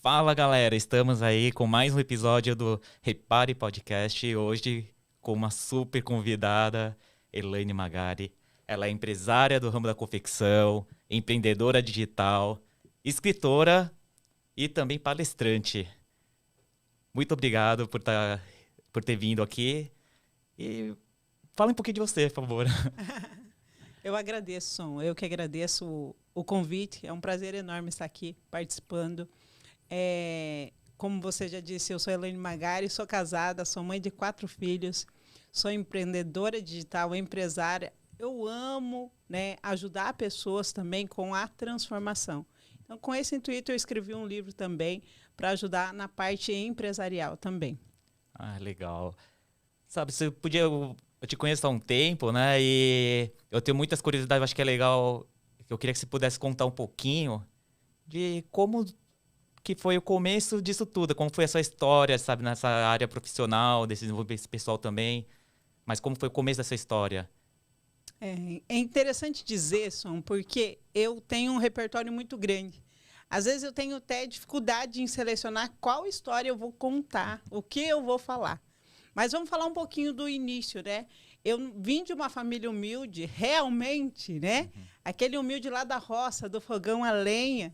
Fala galera, estamos aí com mais um episódio do Repare Podcast, hoje com uma super convidada, Elaine Magari. Ela é empresária do ramo da confecção, empreendedora digital, escritora e também palestrante. Muito obrigado por ter vindo aqui e fala um pouquinho de você, por favor. Eu agradeço, Som. Eu que agradeço o convite. É um prazer enorme estar aqui participando. Como você já disse, eu sou Elaine Magari, sou casada, sou mãe de 4 filhos, sou empreendedora digital, empresária. Eu amo, né, ajudar pessoas também com a transformação. Então, com esse intuito, eu escrevi um livro também para ajudar na parte empresarial também. Ah, legal. Sabe, eu te conheço há um tempo, né? E eu tenho muitas curiosidades, acho que é legal. Eu queria que você pudesse contar um pouquinho de como que foi o começo disso tudo, como foi a sua história, sabe, nessa área profissional, desse desenvolvimento pessoal também. Mas como foi o começo dessa história? É interessante dizer, Som, porque eu tenho um repertório muito grande. Às vezes eu tenho até dificuldade em selecionar qual história eu vou contar, o que eu vou falar. Mas vamos falar um pouquinho do início, né? Eu vim de uma família humilde, realmente, né? Aquele humilde lá da roça, do fogão a lenha.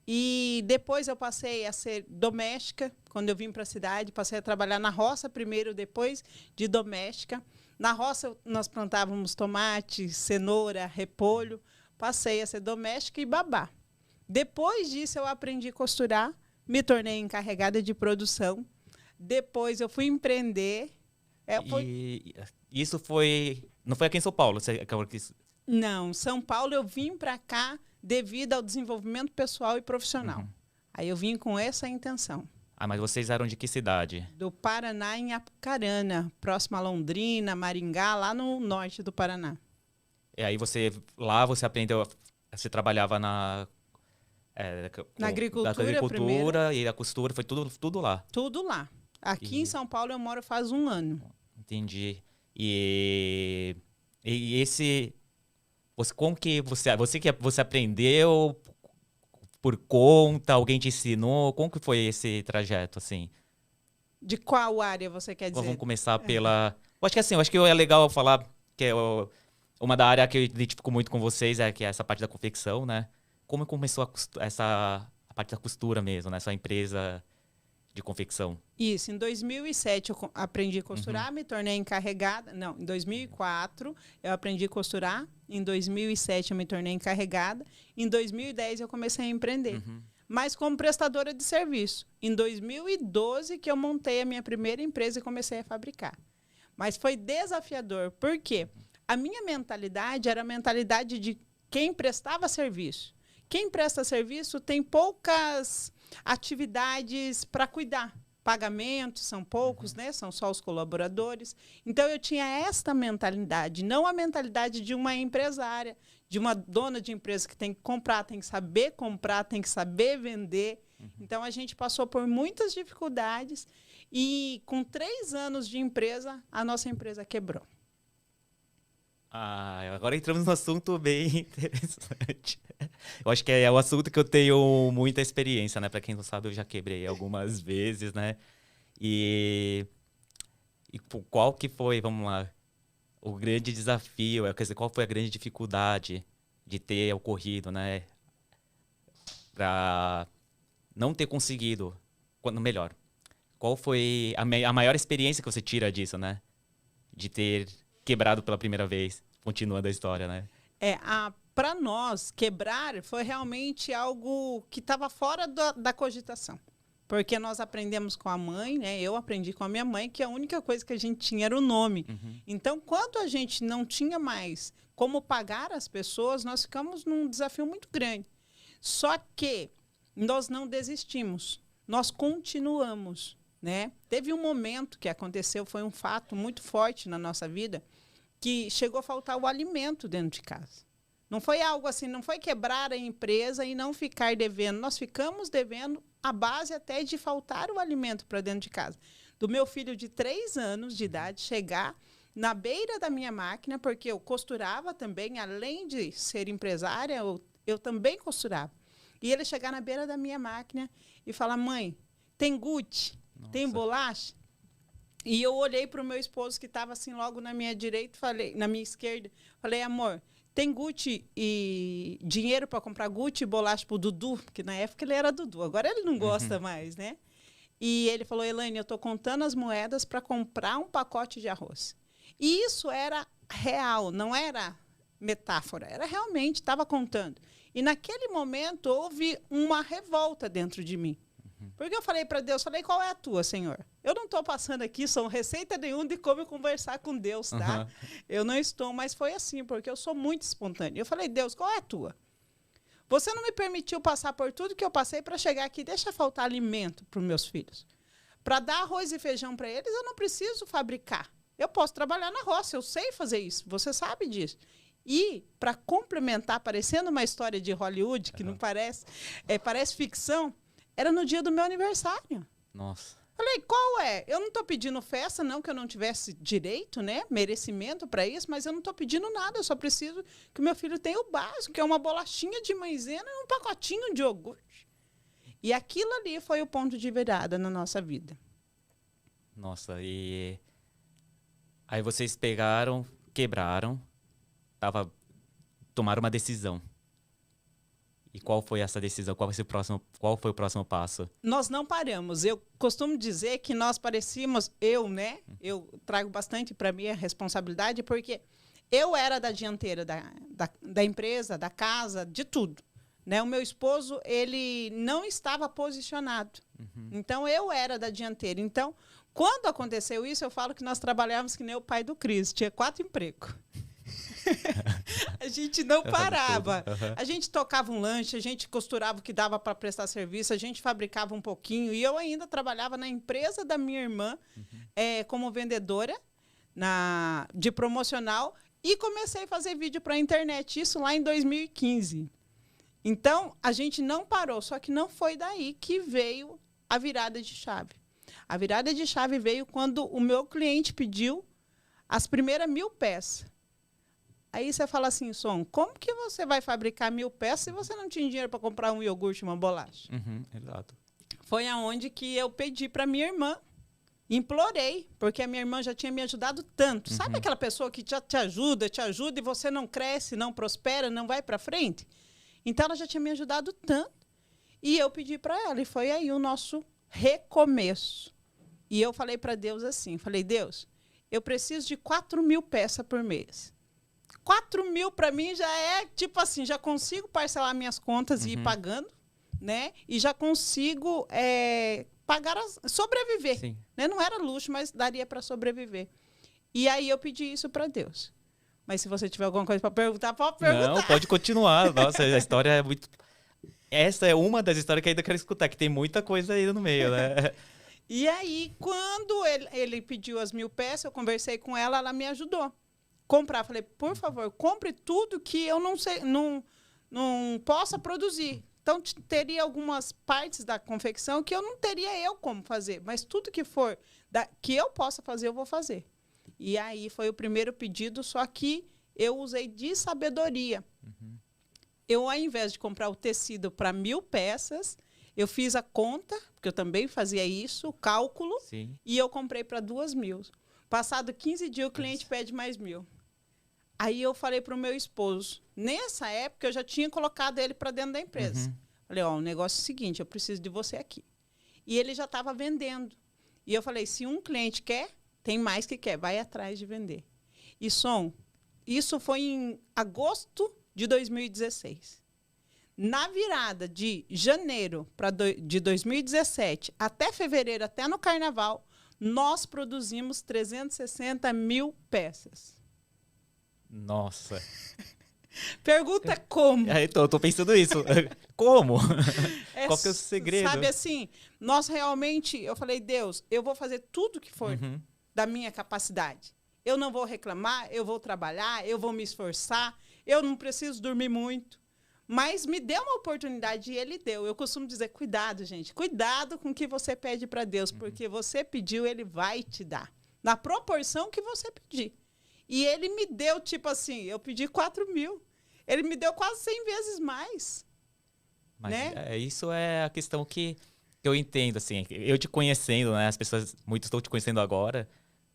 E depois eu passei a ser doméstica. Quando eu vim para a cidade, passei a trabalhar na roça primeiro, depois de doméstica. Na roça nós plantávamos tomate, cenoura, repolho. Passei a ser doméstica e babá. Depois disso eu aprendi a costurar, me tornei encarregada de produção. Depois eu fui empreender. E isso foi... Não foi aqui em São Paulo? Não, São Paulo eu vim para cá devido ao desenvolvimento pessoal e profissional. Aí eu vim com essa intenção. Ah, mas vocês eram de que cidade? Do Paraná, em Apucarana, próximo a Londrina, Maringá, lá no norte do Paraná. E aí você aprendeu, você trabalhava na agricultura primeiro. E a costura, foi tudo lá? Tudo lá. Aqui em São Paulo eu moro faz 1 ano. Entendi. E esse... Como que você aprendeu por conta? Alguém te ensinou? Como que foi esse trajeto, assim? De qual área você quer dizer? Vamos começar pela... Eu acho que é legal falar que uma da área que eu identifico muito com vocês que é essa parte da confecção, né? Como começou a parte da costura mesmo, né? Essa empresa de confecção. Isso, em 2007 eu aprendi a costurar, me tornei encarregada. Não, em 2004 eu aprendi a costurar, em 2007 eu me tornei encarregada, em 2010 eu comecei a empreender, mas como prestadora de serviço. Em 2012 que eu montei a minha primeira empresa e comecei a fabricar. Mas foi desafiador, por quê? A minha mentalidade era a mentalidade de quem prestava serviço. Quem presta serviço tem poucas atividades para cuidar. Pagamentos são poucos, né? São só os colaboradores. Então, eu tinha esta mentalidade, não a mentalidade de uma empresária, de uma dona de empresa que tem que comprar, tem que saber vender. Então, a gente passou por muitas dificuldades e, com 3 anos de empresa, a nossa empresa quebrou. Ah, agora entramos num assunto bem interessante. Eu acho que é o assunto que eu tenho muita experiência, né? Para quem não sabe, eu já quebrei algumas vezes, né? E qual que foi, vamos lá, o grande desafio, quer dizer, qual foi a grande dificuldade de ter ocorrido, né? Para não ter conseguido, melhor, qual foi a maior experiência que você tira disso, né? De ter quebrado pela primeira vez, continuando a história, né? Para nós, quebrar foi realmente algo que estava fora da cogitação. Porque nós aprendemos com a mãe, né? Eu aprendi com a minha mãe, que a única coisa que a gente tinha era o nome. Então, quando a gente não tinha mais como pagar as pessoas, nós ficamos num desafio muito grande. Só que nós não desistimos, nós continuamos, né? Teve um momento que aconteceu, foi um fato muito forte na nossa vida, que chegou a faltar o alimento dentro de casa. Não foi algo assim, não foi quebrar a empresa e não ficar devendo. Nós ficamos devendo a base até de faltar o alimento para dentro de casa. Do meu filho de 3 anos de idade chegar na beira da minha máquina, porque eu costurava também, além de ser empresária, eu também costurava. E ele chegar na beira da minha máquina e falar, mãe, tem Gucci? Tem bolacha? E eu olhei para o meu esposo, que estava assim logo na minha direita, falei, na minha esquerda, falei, amor, tem Gucci e dinheiro para comprar Gucci e bolacha para o Dudu? Porque na época ele era Dudu, agora ele não gosta mais, né? E ele falou, Elaine, eu estou contando as moedas para comprar um pacote de arroz. E isso era real, não era metáfora, era realmente, estava contando. E naquele momento houve uma revolta dentro de mim. Porque eu falei para Deus, falei, qual é a tua, Senhor? Eu não estou passando aqui, são receita nenhuma de como conversar com Deus, tá? Eu não estou, mas foi assim, porque eu sou muito espontânea. Eu falei, Deus, qual é a tua? Você não me permitiu passar por tudo que eu passei para chegar aqui, deixa faltar alimento para os meus filhos. Para dar arroz e feijão para eles, eu não preciso fabricar. Eu posso trabalhar na roça, eu sei fazer isso, você sabe disso. E, para complementar, parecendo uma história de Hollywood, que não parece, parece ficção, era no dia do meu aniversário. Nossa. Falei, qual é? Eu não estou pedindo festa, não, que eu não tivesse direito, né, merecimento para isso, mas eu não estou pedindo nada, eu só preciso que o meu filho tenha o básico, que é uma bolachinha de maisena e um pacotinho de iogurte. E aquilo ali foi o ponto de virada na nossa vida. Nossa, e aí vocês pegaram, quebraram, tomaram uma decisão. E qual foi essa decisão? Qual foi o próximo passo? Nós não paramos. Eu costumo dizer que nós parecíamos, eu trago bastante para mim a responsabilidade, porque eu era da dianteira da empresa, da casa, de tudo. Né? O meu esposo, ele não estava posicionado. Então, eu era da dianteira. Então, quando aconteceu isso, eu falo que nós trabalhávamos que nem o pai do Cris. Tinha 4 empregos. A gente não parava. A gente tocava um lanche, a gente costurava o que dava para prestar serviço, a gente fabricava um pouquinho. E eu ainda trabalhava na empresa da minha irmã como vendedora de promocional e comecei a fazer vídeo para a internet. Isso lá em 2015. Então, a gente não parou, só que não foi daí que veio a virada de chave. A virada de chave veio quando o meu cliente pediu as primeiras 1000 peças. Aí você fala assim, Som, como que você vai fabricar 1000 peças se você não tinha dinheiro para comprar um iogurte e uma bolacha? Exato. Foi aonde que eu pedi para minha irmã, implorei, porque a minha irmã já tinha me ajudado tanto. Sabe aquela pessoa que já te ajuda e você não cresce, não prospera, não vai para frente? Então, ela já tinha me ajudado tanto. E eu pedi para ela, e foi aí o nosso recomeço. E eu falei para Deus assim, falei, Deus, eu preciso de 4.000 peças por mês. 4.000 para mim já é, tipo assim, já consigo parcelar minhas contas e ir pagando, né? E já consigo pagar, sobreviver. Né? Não era luxo, mas daria para sobreviver. E aí eu pedi isso para Deus. Mas se você tiver alguma coisa para perguntar, pode perguntar. Não, pode continuar. Nossa, a história é muito... Essa é uma das histórias que ainda quero escutar, que tem muita coisa aí no meio, né? E aí, quando ele pediu as 1000 peças, eu conversei com ela, ela me ajudou. Comprar. Falei, por favor, compre tudo que eu não sei, não possa produzir. Então, teria algumas partes da confecção que eu não teria eu como fazer. Mas tudo que for que eu possa fazer, eu vou fazer. E aí foi o primeiro pedido, só que eu usei de sabedoria. Eu, ao invés de comprar o tecido para 1000 peças, eu fiz a conta, porque eu também fazia isso, o cálculo, e eu comprei para 2.000. Passado 15 dias, o cliente pede mais 1.000. Aí eu falei para o meu esposo, nessa época eu já tinha colocado ele para dentro da empresa. Falei, o negócio é o seguinte, eu preciso de você aqui. E ele já estava vendendo. E eu falei, se um cliente quer, tem mais que quer, vai atrás de vender. E isso foi em agosto de 2016. Na virada de janeiro de 2017 até fevereiro, até no carnaval, nós produzimos 360.000 peças. Nossa. Pergunta como. Eu tô pensando isso. Como? Qual que é o segredo? Sabe assim, nós realmente, eu falei, Deus, eu vou fazer tudo que for da minha capacidade. Eu não vou reclamar, eu vou trabalhar, eu vou me esforçar, eu não preciso dormir muito. Mas me deu uma oportunidade e ele deu. Eu costumo dizer, cuidado, gente. Cuidado com o que você pede para Deus, porque você pediu, ele vai te dar. Na proporção que você pedir. E ele me deu, tipo assim, eu pedi 4.000. Ele me deu quase 100 vezes mais. Mas né? isso é a questão que eu entendo, assim. Eu te conhecendo, né? As pessoas, muitos estão te conhecendo agora,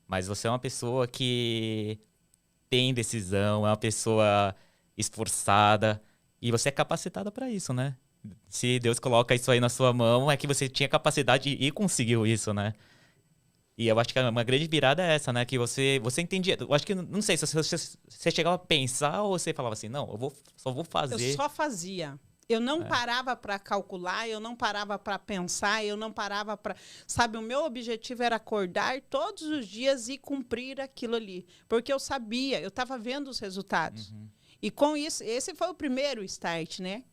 mas você é uma pessoa que tem decisão, é uma pessoa esforçada e você é capacitada para isso, né? Se Deus coloca isso aí na sua mão, é que você tinha capacidade e conseguiu isso, né? E eu acho que uma grande virada é essa, né? Que você entendia. Eu acho que, não sei, se você chegava a pensar ou você falava assim, não, só vou Eu fazer. só fazia. Eu não É. parava para calcular, eu não parava para pensar, eu não parava para. Sabe, o meu objetivo era acordar todos os dias e cumprir aquilo ali. Porque eu sabia, eu estava vendo os resultados. E com isso, esse foi o primeiro start, né?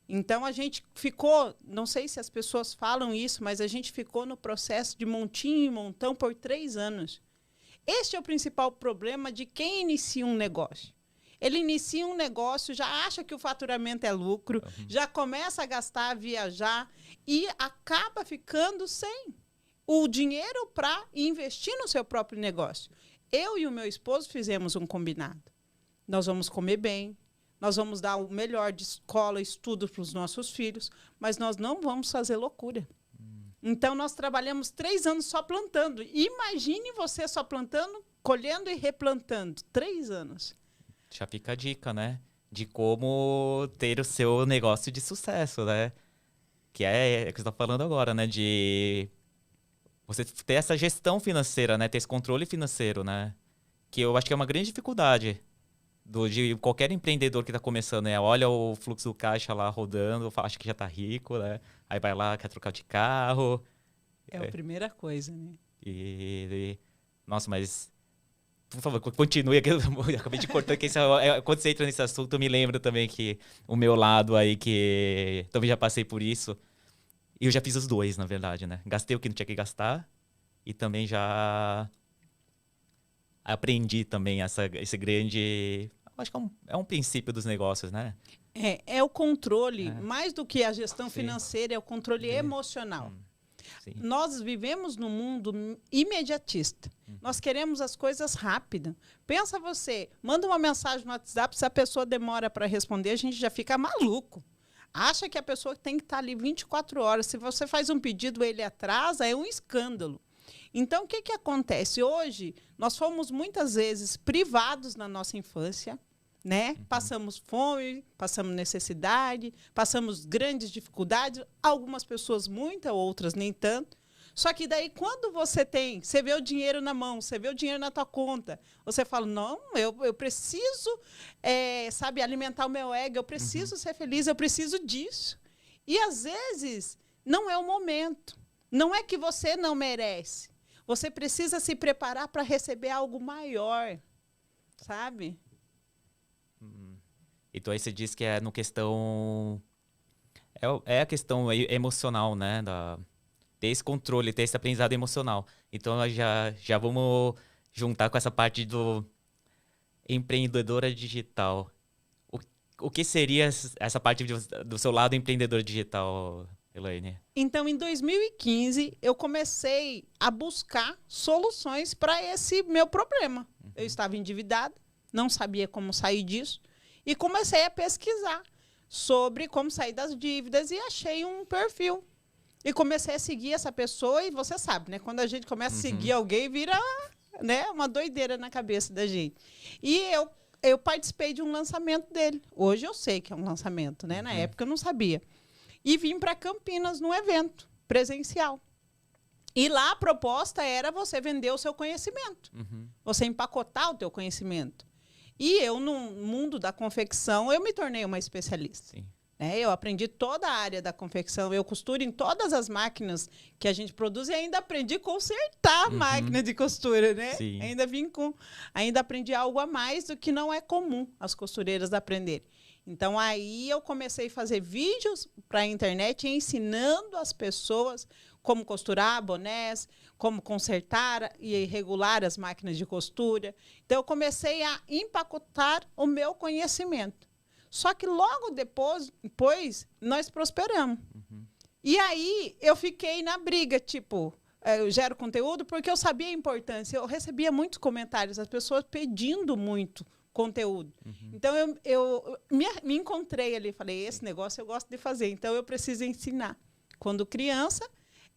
Então a gente ficou, não sei se as pessoas falam isso, mas a gente ficou no processo de montinho em montão por 3 anos. Este é o principal problema de quem inicia um negócio. Ele inicia um negócio, já acha que o faturamento é lucro, já começa a gastar, a viajar e acaba ficando sem o dinheiro para investir no seu próprio negócio. Eu e o meu esposo fizemos um combinado. Nós vamos comer bem, nós vamos dar o melhor de escola, estudo para os nossos filhos, mas nós não vamos fazer loucura. Então, nós trabalhamos 3 anos só plantando. Imagine você só plantando, colhendo e replantando. 3 anos. Já fica a dica, né? De como ter o seu negócio de sucesso, né? Que é o que você está falando agora, né? De você ter essa gestão financeira, né? Ter esse controle financeiro, né? Que eu acho que é uma grande dificuldade de qualquer empreendedor que está começando, né? Olha o fluxo do caixa lá rodando, acha que já está rico, né? Aí vai lá, quer trocar de carro. É a primeira coisa, né? Nossa, mas... Por favor, continue. Eu acabei de cortar aqui. Quando você entra nesse assunto, eu me lembro também que o meu lado aí, que também já passei por isso. E eu já fiz os dois, na verdade, né? Gastei o que não tinha que gastar e também já aprendi também esse grande... Acho que é um princípio dos negócios, né? É o controle, mais do que a gestão Sim. financeira, é o controle emocional. Sim. Nós vivemos num mundo imediatista. Nós queremos as coisas rápidas. Pensa você, manda uma mensagem no WhatsApp, se a pessoa demora para responder, a gente já fica maluco. Acha que a pessoa tem que estar ali 24 horas. Se você faz um pedido, ele atrasa, é um escândalo. Então, o que acontece? Hoje, nós fomos muitas vezes privados na nossa infância, né? Passamos fome, passamos necessidade, passamos grandes dificuldades, algumas pessoas muitas, outras nem tanto. Só que daí, quando você vê o dinheiro na mão, você vê o dinheiro na tua conta, você fala, não, eu preciso, sabe, alimentar o meu ego, eu preciso ser feliz, eu preciso disso. E, às vezes, não é o momento. Não é que você não merece. Você precisa se preparar para receber algo maior, sabe? Então aí você diz que é no questão... É a questão emocional, né? Ter esse controle, ter esse aprendizado emocional. Então nós já vamos juntar com essa parte do empreendedora digital. O que seria essa parte do seu lado empreendedor digital, Elaine? Então, em 2015, eu comecei a buscar soluções para esse meu problema. Eu estava endividada, não sabia como sair disso, e comecei a pesquisar sobre como sair das dívidas e achei um perfil. E comecei a seguir essa pessoa, e você sabe, né? Quando a gente começa a seguir alguém, vira, né, uma doideira na cabeça da gente. E eu participei de um lançamento dele. Hoje eu sei que é um lançamento, né? Na época eu não sabia. E vim para Campinas num evento presencial. E lá a proposta era você vender o seu conhecimento. Você empacotar o teu conhecimento. E eu, no mundo da confecção, eu me tornei uma especialista. Sim. Eu aprendi toda a área da confecção. Eu costuro em todas as máquinas que a gente produz e ainda aprendi a consertar a máquina de costura, né? Sim. Ainda aprendi algo a mais do que não é comum as costureiras aprenderem. Então, aí eu comecei a fazer vídeos para a internet ensinando as pessoas como costurar bonés, como consertar e regular as máquinas de costura. Então, eu comecei a empacotar o meu conhecimento. Só que logo depois nós prosperamos. E aí eu fiquei na briga, tipo, eu gero conteúdo porque eu sabia a importância. Eu recebia muitos comentários, as pessoas pedindo muito conteúdo. Então, eu me encontrei ali, falei, esse negócio eu gosto de fazer, então eu preciso ensinar. Quando criança,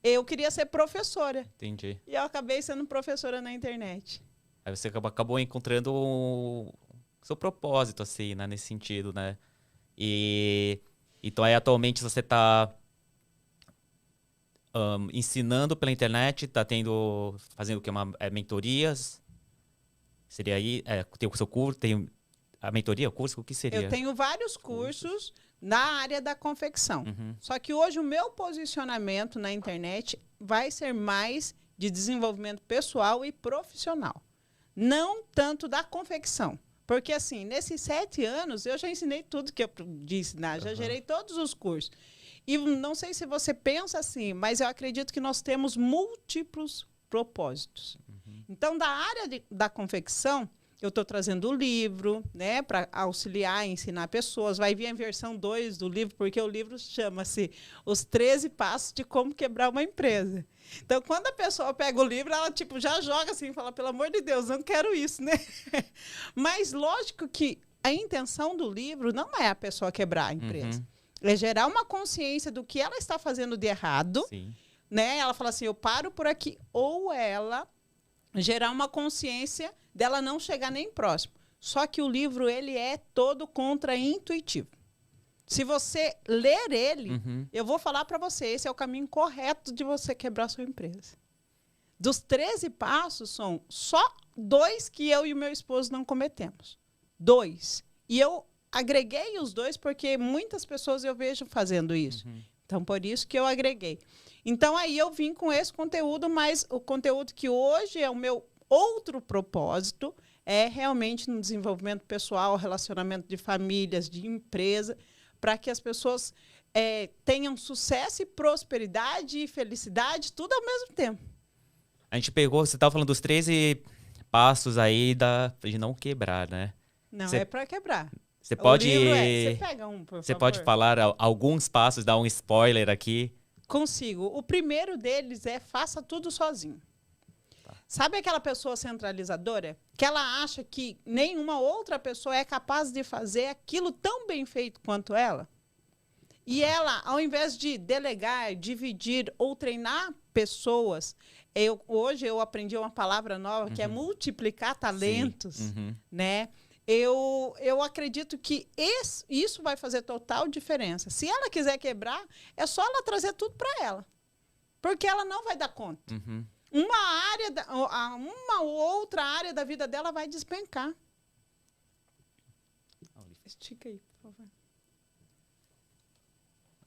eu queria ser professora. Entendi. E eu acabei sendo professora na internet. Aí você acabou encontrando o seu propósito, assim, né? Nesse sentido, né? Então, aí, atualmente, você está ensinando pela internet, está fazendo o que? Mentorias? Seria aí? Tem o seu curso, tem a mentoria, o curso? O que seria? Eu tenho vários cursos na área da confecção. Só que hoje o meu posicionamento na internet vai ser mais de desenvolvimento pessoal e profissional. Não tanto da confecção. Porque, assim, nesses 7 anos, eu já ensinei tudo que eu podia ensinar, já gerei todos os cursos. E não sei se você pensa assim, mas eu acredito que nós temos múltiplos propósitos. Então, da área da confecção, eu estou trazendo o livro, né, para auxiliar e ensinar pessoas. Vai vir a versão 2 do livro, porque o livro chama-se Os 13 Passos de Como Quebrar uma Empresa. Então, quando a pessoa pega o livro, ela já joga assim, fala, pelo amor de Deus, não quero isso, né? Mas, lógico que a intenção do livro não é a pessoa quebrar a empresa. É gerar uma consciência do que ela está fazendo de errado. Sim. Né? Ela fala assim, eu paro por aqui. Ou ela gerar uma consciência dela não chegar nem próximo. Só que o livro ele é todo contra-intuitivo. Se você ler ele, eu vou falar para você, esse é o caminho correto de você quebrar a sua empresa. Dos 13 passos, são só 2 que eu e o meu esposo não cometemos. 2. E eu agreguei os 2 porque muitas pessoas eu vejo fazendo isso. Então, por isso que eu agreguei. Então, aí eu vim com esse conteúdo, mas o conteúdo que hoje é o meu outro propósito é realmente no desenvolvimento pessoal, relacionamento de famílias, de empresa, para que as pessoas tenham sucesso e prosperidade e felicidade, tudo ao mesmo tempo. A gente pegou, você estava falando dos 13 passos aí de não quebrar, né? Não, é para quebrar. Você pode... Você pega um, por Você favor. pode falar alguns passos, dar um spoiler aqui? Consigo. O primeiro deles é faça tudo sozinho. Tá. Sabe aquela pessoa centralizadora? Que ela acha que nenhuma outra pessoa é capaz de fazer aquilo tão bem feito quanto ela? E ela, ao invés de delegar, dividir ou treinar pessoas, hoje eu aprendi uma palavra nova, que é multiplicar talentos, né? Eu acredito que isso vai fazer total diferença. Se ela quiser quebrar, é só ela trazer tudo para ela. Porque ela não vai dar conta. Uma outra área da vida dela vai despencar. Estica aí, por favor.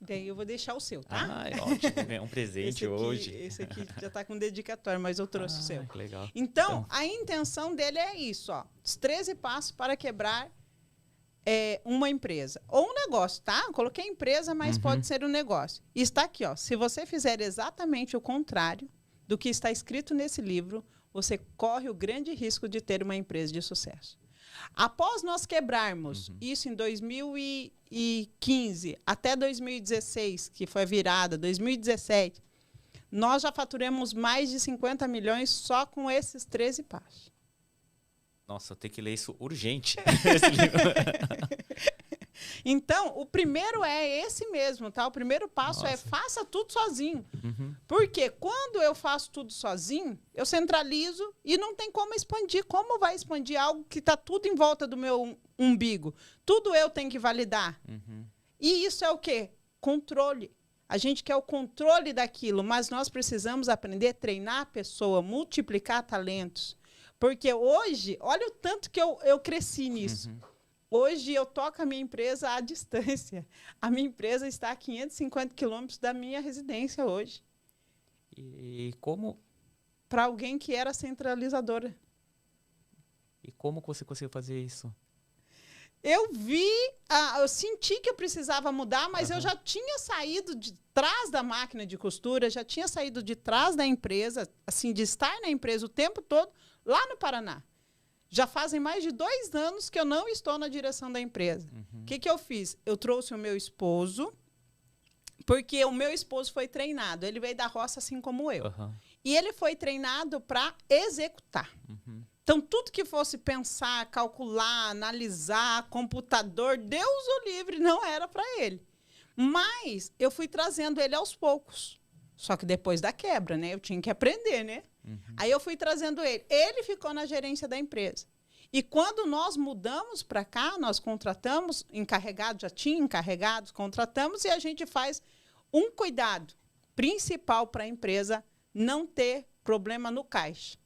Daí eu vou deixar o seu, tá? Ótimo. É um presente hoje. Esse aqui já está com dedicatório, mas eu trouxe o seu. Que legal. Então, a intenção dele é isso, ó. Os 13 passos para quebrar uma empresa. Ou um negócio, tá? Eu coloquei empresa, mas pode ser um negócio. E está aqui, ó. Se você fizer exatamente o contrário do que está escrito nesse livro, você corre o grande risco de ter uma empresa de sucesso. Após nós quebrarmos isso em 2015 até 2016, que foi a virada, 2017, nós já faturamos mais de 50 milhões só com esses 13 passos. Nossa, eu tenho que ler isso urgente. Esse livro. Então, o primeiro é esse mesmo, tá? O primeiro passo é faça tudo sozinho. Porque quando eu faço tudo sozinho, eu centralizo e não tem como expandir. Como vai expandir algo que está tudo em volta do meu umbigo? Tudo eu tenho que validar. E isso é o quê? Controle. A gente quer o controle daquilo, mas nós precisamos aprender a treinar a pessoa, multiplicar talentos. Porque hoje, olha o tanto que eu cresci nisso. Hoje eu toco a minha empresa à distância. A minha empresa está a 550 quilômetros da minha residência hoje. E como... Para alguém que era centralizadora. E como você conseguiu fazer isso? Eu eu senti que eu precisava mudar, mas eu já tinha saído de trás da máquina de costura, já tinha saído de trás da empresa, assim, de estar na empresa o tempo todo, lá no Paraná. Já fazem mais de 2 anos que eu não estou na direção da empresa. O que eu fiz? Eu trouxe o meu esposo, porque o meu esposo foi treinado. Ele veio da roça assim como eu. E ele foi treinado para executar. Então, tudo que fosse pensar, calcular, analisar, computador, Deus o livre, não era para ele. Mas eu fui trazendo ele aos poucos. Só que depois da quebra, né? Eu tinha que aprender, né? Aí eu fui trazendo ele. Ele ficou na gerência da empresa. E quando nós mudamos para cá, nós contratamos encarregados, já tinha encarregados, contratamos, e a gente faz um cuidado principal para a empresa não ter problema no caixa.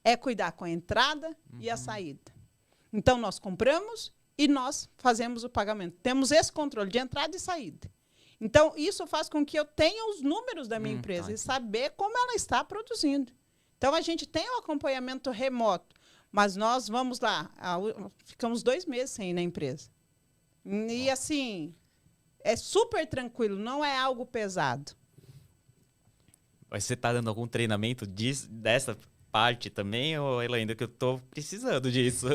É cuidar com a entrada e a saída. Então, nós compramos e nós fazemos o pagamento. Temos esse controle de entrada e saída. Então, isso faz com que eu tenha os números da minha empresa e saber como ela está produzindo. Então, a gente tem o acompanhamento remoto, mas nós vamos lá, ficamos 2 meses sem ir na empresa. E, assim, é super tranquilo, não é algo pesado. Mas você está dando algum treinamento dessa parte também, ou Elaine, que eu estou precisando disso?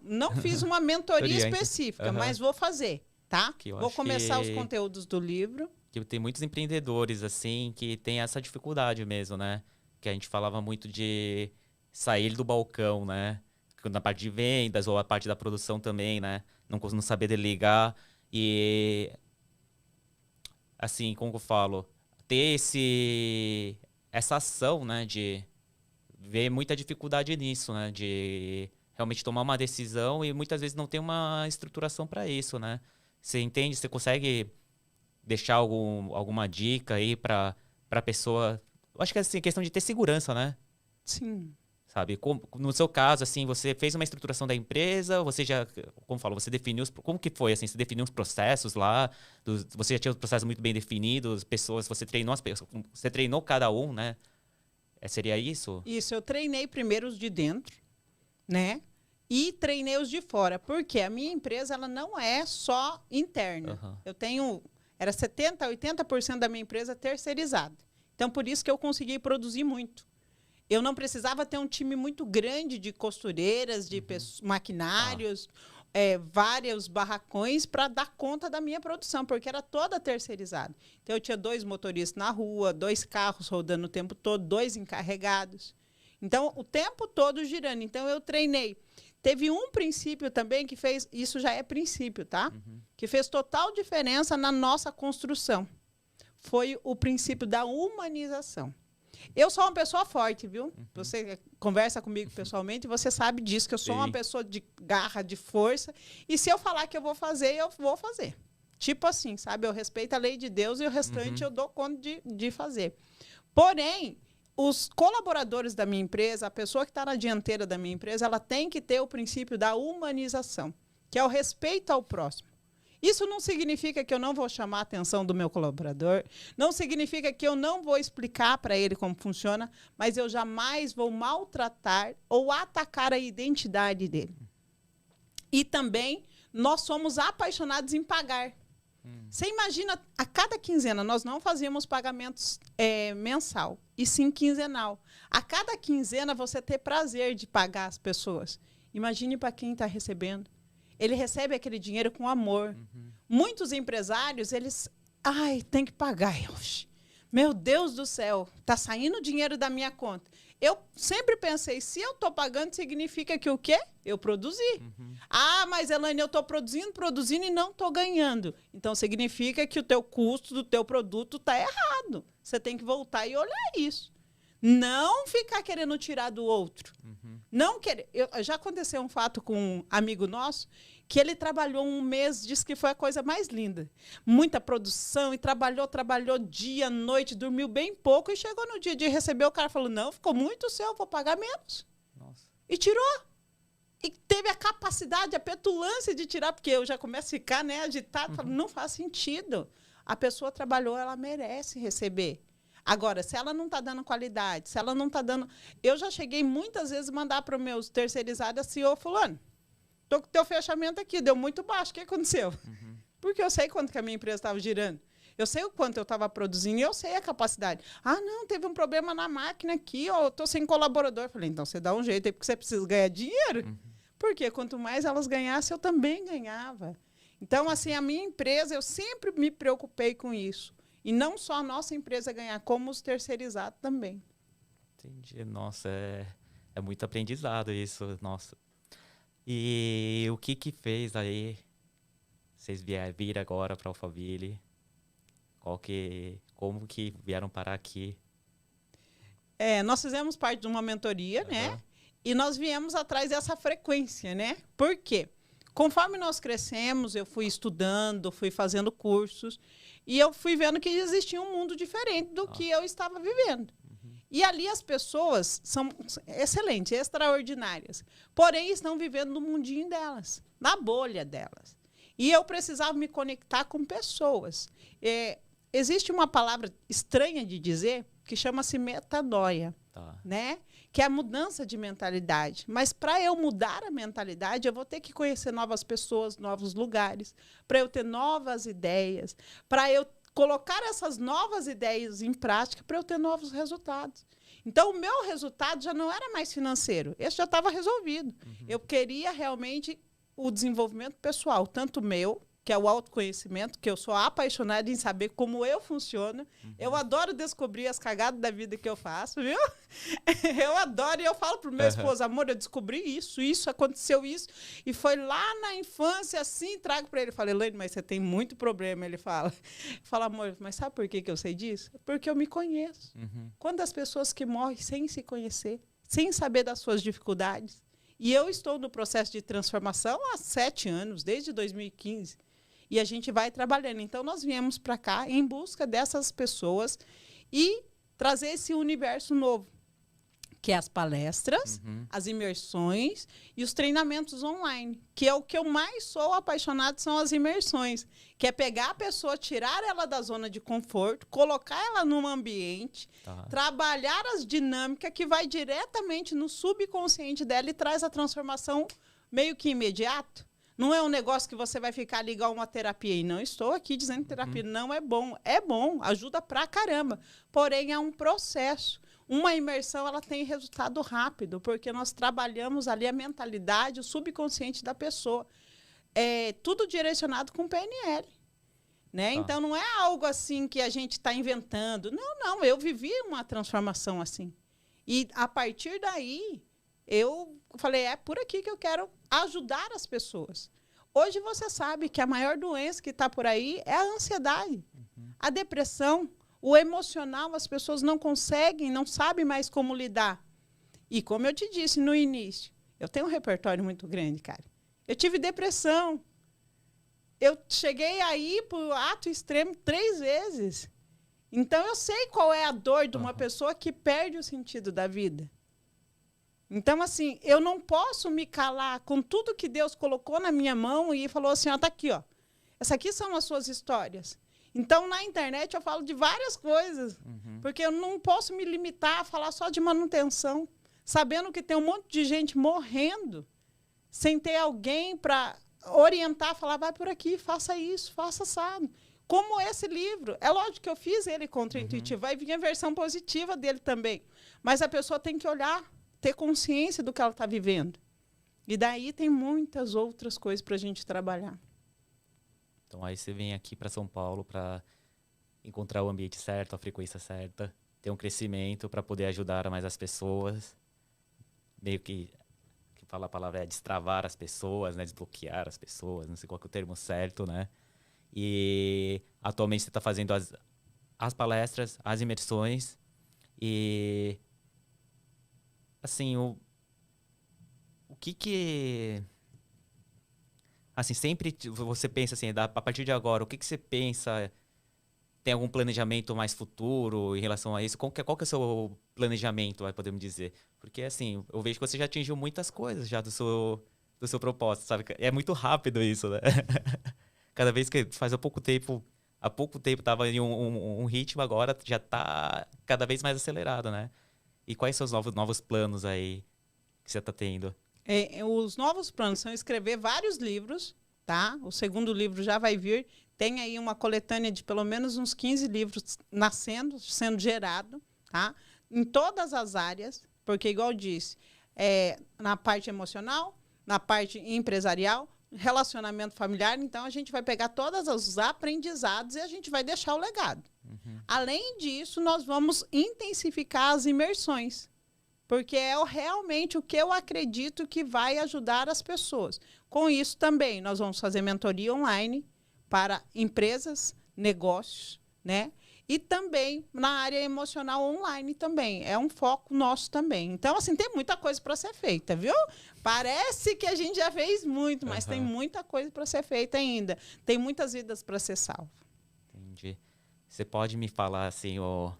Não fiz uma mentoria específica, mas vou fazer, tá? Vou começar os conteúdos do livro. Que tem muitos empreendedores, assim, que tem essa dificuldade mesmo, né? Que a gente falava muito de sair do balcão, né? Na parte de vendas ou a parte da produção também, né? Não saber delegar. E, assim, como eu falo, ter essa ação, né? De ver muita dificuldade nisso, né? De realmente tomar uma decisão e muitas vezes não tem uma estruturação para isso, né? Você entende? Você consegue deixar alguma dica aí para a pessoa? Eu acho que é assim, questão de ter segurança, né? Sim. Sabe? No seu caso, assim, você fez uma estruturação da empresa, você já, como falou, você definiu, como que foi, assim, você definiu os processos lá, você já tinha os processos muito bem definidos, pessoas, você treinou cada um, né? Seria isso? Isso, eu treinei primeiro os de dentro, né? E treinei os de fora, porque a minha empresa, ela não é só interna. Era 70%, 80% da minha empresa terceirizada. Então, por isso que eu consegui produzir muito. Eu não precisava ter um time muito grande de costureiras, de maquinários, vários barracões para dar conta da minha produção, porque era toda terceirizada. Então, eu tinha 2 motoristas na rua, 2 carros rodando o tempo todo, 2 encarregados. Então, o tempo todo girando. Então, eu treinei. Teve um princípio também que fez... Isso já é princípio, tá? Que fez total diferença na nossa construção. Foi o princípio da humanização. Eu sou uma pessoa forte, viu? Você conversa comigo pessoalmente e você sabe disso, que eu sou uma pessoa de garra, de força. E se eu falar que eu vou fazer, eu vou fazer. Tipo assim, sabe? Eu respeito a lei de Deus e o restante eu dou conta de fazer. Porém, os colaboradores da minha empresa, a pessoa que está na dianteira da minha empresa, ela tem que ter o princípio da humanização, que é o respeito ao próximo. Isso não significa que eu não vou chamar a atenção do meu colaborador, não significa que eu não vou explicar para ele como funciona, mas eu jamais vou maltratar ou atacar a identidade dele. E também, nós somos apaixonados em pagar. Você imagina, a cada quinzena, nós não fazíamos pagamentos mensal, e sim quinzenal. A cada quinzena, você ter prazer de pagar as pessoas. Imagine para quem está recebendo. Ele recebe aquele dinheiro com amor. Muitos empresários, eles... Ai, tem que pagar. Meu Deus do céu, está saindo dinheiro da minha conta. Eu sempre pensei, se eu estou pagando, significa que o quê? Eu produzi. Ah, mas, Elaine, eu estou produzindo e não estou ganhando. Então, significa que o teu custo do teu produto está errado. Você tem que voltar e olhar isso. Não ficar querendo tirar do outro. Não querer. Já aconteceu um fato com um amigo nosso, que ele trabalhou 1 mês, disse que foi a coisa mais linda. Muita produção, e trabalhou dia, noite, dormiu bem pouco, e chegou no dia de receber, o cara falou, não, ficou muito seu, vou pagar menos. Nossa. E tirou. E teve a capacidade, a petulância de tirar, porque eu já começo a ficar, né, agitado, falo, não faz sentido. A pessoa trabalhou, ela merece receber. Agora, se ela não está dando qualidade, se ela não está dando... Eu já cheguei muitas vezes a mandar para os meus terceirizados assim, ô fulano, estou com o teu fechamento aqui, deu muito baixo, o que aconteceu? Porque eu sei quanto que a minha empresa estava girando. Eu sei o quanto eu estava produzindo e eu sei a capacidade. Ah, não, teve um problema na máquina aqui, ó, eu estou sem colaborador. Eu falei, então você dá um jeito aí, porque você precisa ganhar dinheiro. Porque quanto mais elas ganhassem, eu também ganhava. Então, assim, a minha empresa, eu sempre me preocupei com isso. E não só a nossa empresa ganhar, como os terceirizados também. Entendi. Nossa, É muito aprendizado isso, nossa. E o que fez aí vocês viram agora para Alphaville? Como que vieram parar aqui? Nós fizemos parte de uma mentoria, né? Aham. E nós viemos atrás dessa frequência, né? Por quê? Conforme nós crescemos, eu fui estudando, fui fazendo cursos, e eu fui vendo que existia um mundo diferente do que eu estava vivendo. E ali as pessoas são excelentes, extraordinárias, porém estão vivendo no mundinho delas, na bolha delas. E eu precisava me conectar com pessoas. Existe uma palavra estranha de dizer que chama-se metanoia, Tá. né? Que é a mudança de mentalidade. Mas para eu mudar a mentalidade, eu vou ter que conhecer novas pessoas, novos lugares, para eu ter novas ideias, para eu colocar essas novas ideias em prática, para eu ter novos resultados. Então, o meu resultado já não era mais financeiro, esse já estava resolvido. Eu queria realmente o desenvolvimento pessoal, tanto meu, que é o autoconhecimento, que eu sou apaixonada em saber como eu funciono. Eu adoro descobrir as cagadas da vida que eu faço, viu? Eu adoro, e eu falo pro meu esposo, amor, eu descobri isso, aconteceu isso, e foi lá na infância, assim, trago para ele. Eu falei, Elaine, mas você tem muito problema, ele fala. Fala, amor, mas sabe por que eu sei disso? Porque eu me conheço. Quantas pessoas que morrem sem se conhecer, sem saber das suas dificuldades. E eu estou no processo de transformação há 7 anos, desde 2015. E a gente vai trabalhando. Então, nós viemos para cá em busca dessas pessoas e trazer esse universo novo, que é as palestras, as imersões e os treinamentos online, que é o que eu mais sou apaixonado, são as imersões, que é pegar a pessoa, tirar ela da zona de conforto, colocar ela num ambiente, trabalhar as dinâmicas que vai diretamente no subconsciente dela e traz a transformação meio que imediato. Não é um negócio que você vai ficar ligar uma terapia. E não estou aqui dizendo que terapia não é bom. É bom, ajuda pra caramba. Porém, é um processo. Uma imersão, ela tem resultado rápido, porque nós trabalhamos ali a mentalidade, o subconsciente da pessoa. É tudo direcionado com PNL. Né? Então, não é algo assim que a gente está inventando. Não, eu vivi uma transformação assim. E, a partir daí, eu falei, é por aqui que eu quero ajudar as pessoas. Hoje você sabe que a maior doença que está por aí é a ansiedade, a depressão, o emocional. As pessoas não conseguem, não sabem mais como lidar. E como eu te disse no início, eu tenho um repertório muito grande, cara. Eu tive depressão. Eu cheguei aí para o ato extremo 3 vezes. Então, eu sei qual é a dor de uma pessoa que perde o sentido da vida. Então, assim, eu não posso me calar com tudo que Deus colocou na minha mão e falou assim, ó, tá aqui, ó. Essas aqui são as suas histórias. Então, na internet, eu falo de várias coisas, porque eu não posso me limitar a falar só de manutenção, sabendo que tem um monte de gente morrendo, sem ter alguém para orientar, falar, vai por aqui, faça isso, faça assado. Como esse livro. É lógico que eu fiz ele contra-intuitivo, vai vir a versão positiva dele também. Mas a pessoa tem que olhar, ter consciência do que ela está vivendo. E daí tem muitas outras coisas para a gente trabalhar. Então, aí você vem aqui para São Paulo para encontrar o ambiente certo, a frequência certa, ter um crescimento para poder ajudar mais as pessoas. Meio que fala a palavra é destravar as pessoas, né? Desbloquear as pessoas, não sei qual que é o termo certo, né? E atualmente você está fazendo as palestras, as imersões e assim, o que assim, sempre você pensa assim, a partir de agora, o que você pensa? Tem algum planejamento mais futuro em relação a isso? Qual que é o seu planejamento, podemos dizer? Porque, assim, eu vejo que você já atingiu muitas coisas já do seu propósito, sabe? É muito rápido isso, né? Cada vez que faz há pouco tempo estava em um ritmo, agora já está cada vez mais acelerado, né? E quais são os novos planos aí que você está tendo? Os novos planos são escrever vários livros, tá? O segundo livro já vai vir. Tem aí uma coletânea de pelo menos uns 15 livros nascendo, sendo gerado, tá? Em todas as áreas, porque, igual eu disse, na parte emocional, na parte empresarial, relacionamento familiar. Então, a gente vai pegar todos os aprendizados e a gente vai deixar o legado. Além disso, nós vamos intensificar as imersões, porque é realmente o que eu acredito que vai ajudar as pessoas. Com isso também, nós vamos fazer mentoria online para empresas, negócios, né? E também na área emocional online também. É um foco nosso também. Então, assim, tem muita coisa para ser feita, viu? Parece que a gente já fez muito, mas tem muita coisa para ser feita ainda. Tem muitas vidas para ser salvo. Entendi. Você pode me falar, assim, eu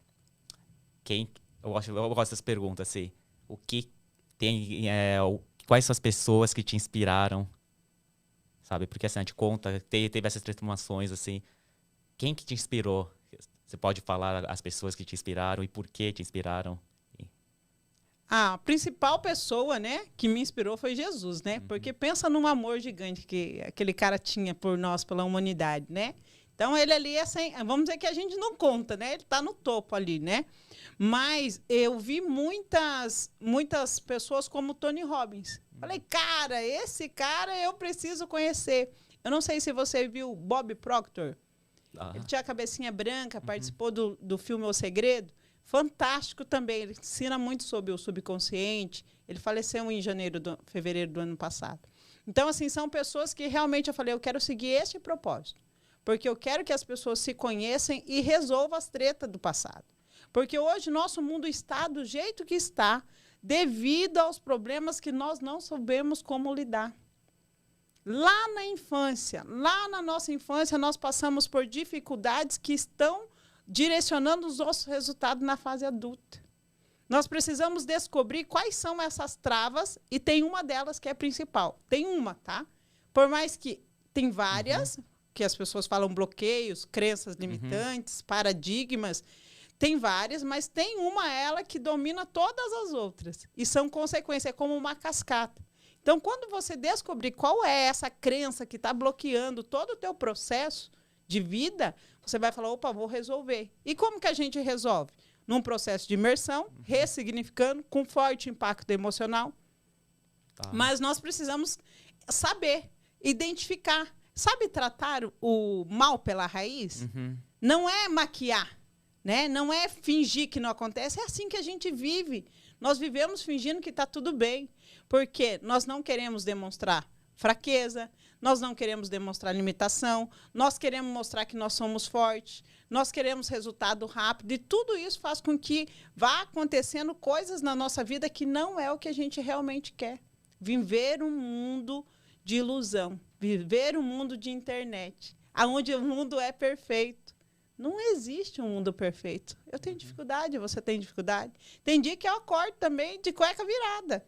gosto dessas perguntas, assim. O que tem... quais são as pessoas que te inspiraram? Sabe? Porque, assim, a gente conta, teve essas transformações, assim. Quem que te inspirou? Você pode falar as pessoas que te inspiraram e por que te inspiraram? A principal pessoa, né, que me inspirou foi Jesus, né? Porque pensa num amor gigante que aquele cara tinha por nós, pela humanidade, né? Então, ele ali vamos dizer que a gente não conta, né? Ele está no topo ali, né? Mas eu vi muitas pessoas como Tony Robbins. Falei, cara, esse cara eu preciso conhecer. Eu não sei se você viu Bob Proctor. Ele tinha a cabecinha branca, participou do filme O Segredo. Fantástico também. Ele ensina muito sobre o subconsciente. Ele faleceu em fevereiro do ano passado. Então, assim, são pessoas que realmente eu falei, eu quero seguir este propósito. Porque eu quero que as pessoas se conheçam e resolvam as tretas do passado. Porque hoje nosso mundo está do jeito que está, devido aos problemas que nós não soubemos como lidar. Lá na nossa infância, nós passamos por dificuldades que estão direcionando os nossos resultados na fase adulta. Nós precisamos descobrir quais são essas travas e tem uma delas que é principal. Tem uma, tá? Por mais que tem várias, que as pessoas falam bloqueios, crenças limitantes, paradigmas, tem várias, mas tem ela que domina todas as outras. E são consequências, é como uma cascata. Então, quando você descobrir qual é essa crença que está bloqueando todo o teu processo de vida, você vai falar, opa, vou resolver. E como que a gente resolve? Num processo de imersão, ressignificando, com forte impacto emocional. Tá. Mas nós precisamos saber, identificar. Sabe tratar o mal pela raiz? Não é maquiar, né? Não é fingir que não acontece. É assim que a gente vive. Nós vivemos fingindo que está tudo bem. Porque nós não queremos demonstrar fraqueza, nós não queremos demonstrar limitação, nós queremos mostrar que nós somos fortes, nós queremos resultado rápido, e tudo isso faz com que vá acontecendo coisas na nossa vida que não é o que a gente realmente quer. Viver um mundo de ilusão, viver um mundo de internet, onde o mundo é perfeito. Não existe um mundo perfeito. Eu tenho dificuldade, você tem dificuldade. Tem dia que eu acordo também de cueca virada.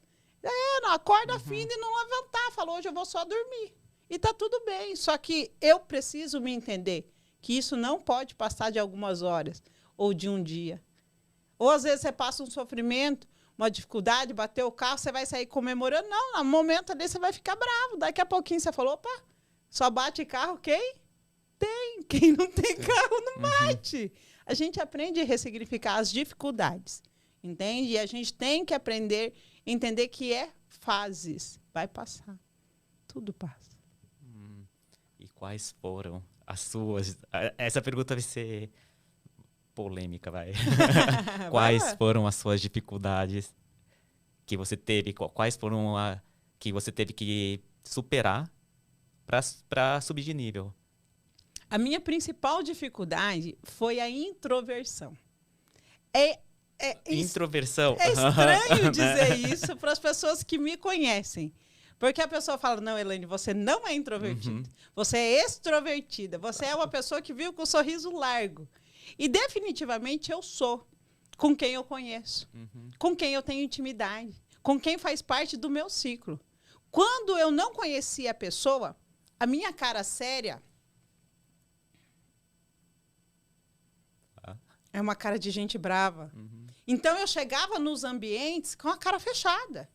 Não acorda fim de não levantar. Falou, hoje eu vou só dormir. E tá tudo bem. Só que eu preciso me entender que isso não pode passar de algumas horas ou de um dia. Ou às vezes você passa um sofrimento, uma dificuldade, bateu o carro, você vai sair comemorando. Não, no momento ali você vai ficar bravo. Daqui a pouquinho você falou, opa, só bate carro quem? Tem. Quem não tem carro não bate. A gente aprende a ressignificar as dificuldades. Entende? E a gente tem que aprender entender que é fases. Vai passar. Tudo passa. E quais foram as suas... Essa pergunta vai ser polêmica, vai. Quais foram as suas dificuldades que você teve? Quais foram que você teve que superar para subir de nível? A minha principal dificuldade foi a introversão. Introversão. É estranho dizer isso para as pessoas que me conhecem. Porque a pessoa fala, não, Elaine, você não é introvertida. Você é extrovertida. Você é uma pessoa que vive com um sorriso largo. E definitivamente eu sou. Com quem eu conheço. Com quem eu tenho intimidade. Com quem faz parte do meu ciclo. Quando eu não conhecia a pessoa, a minha cara séria é uma cara de gente brava. Então, eu chegava nos ambientes com a cara fechada.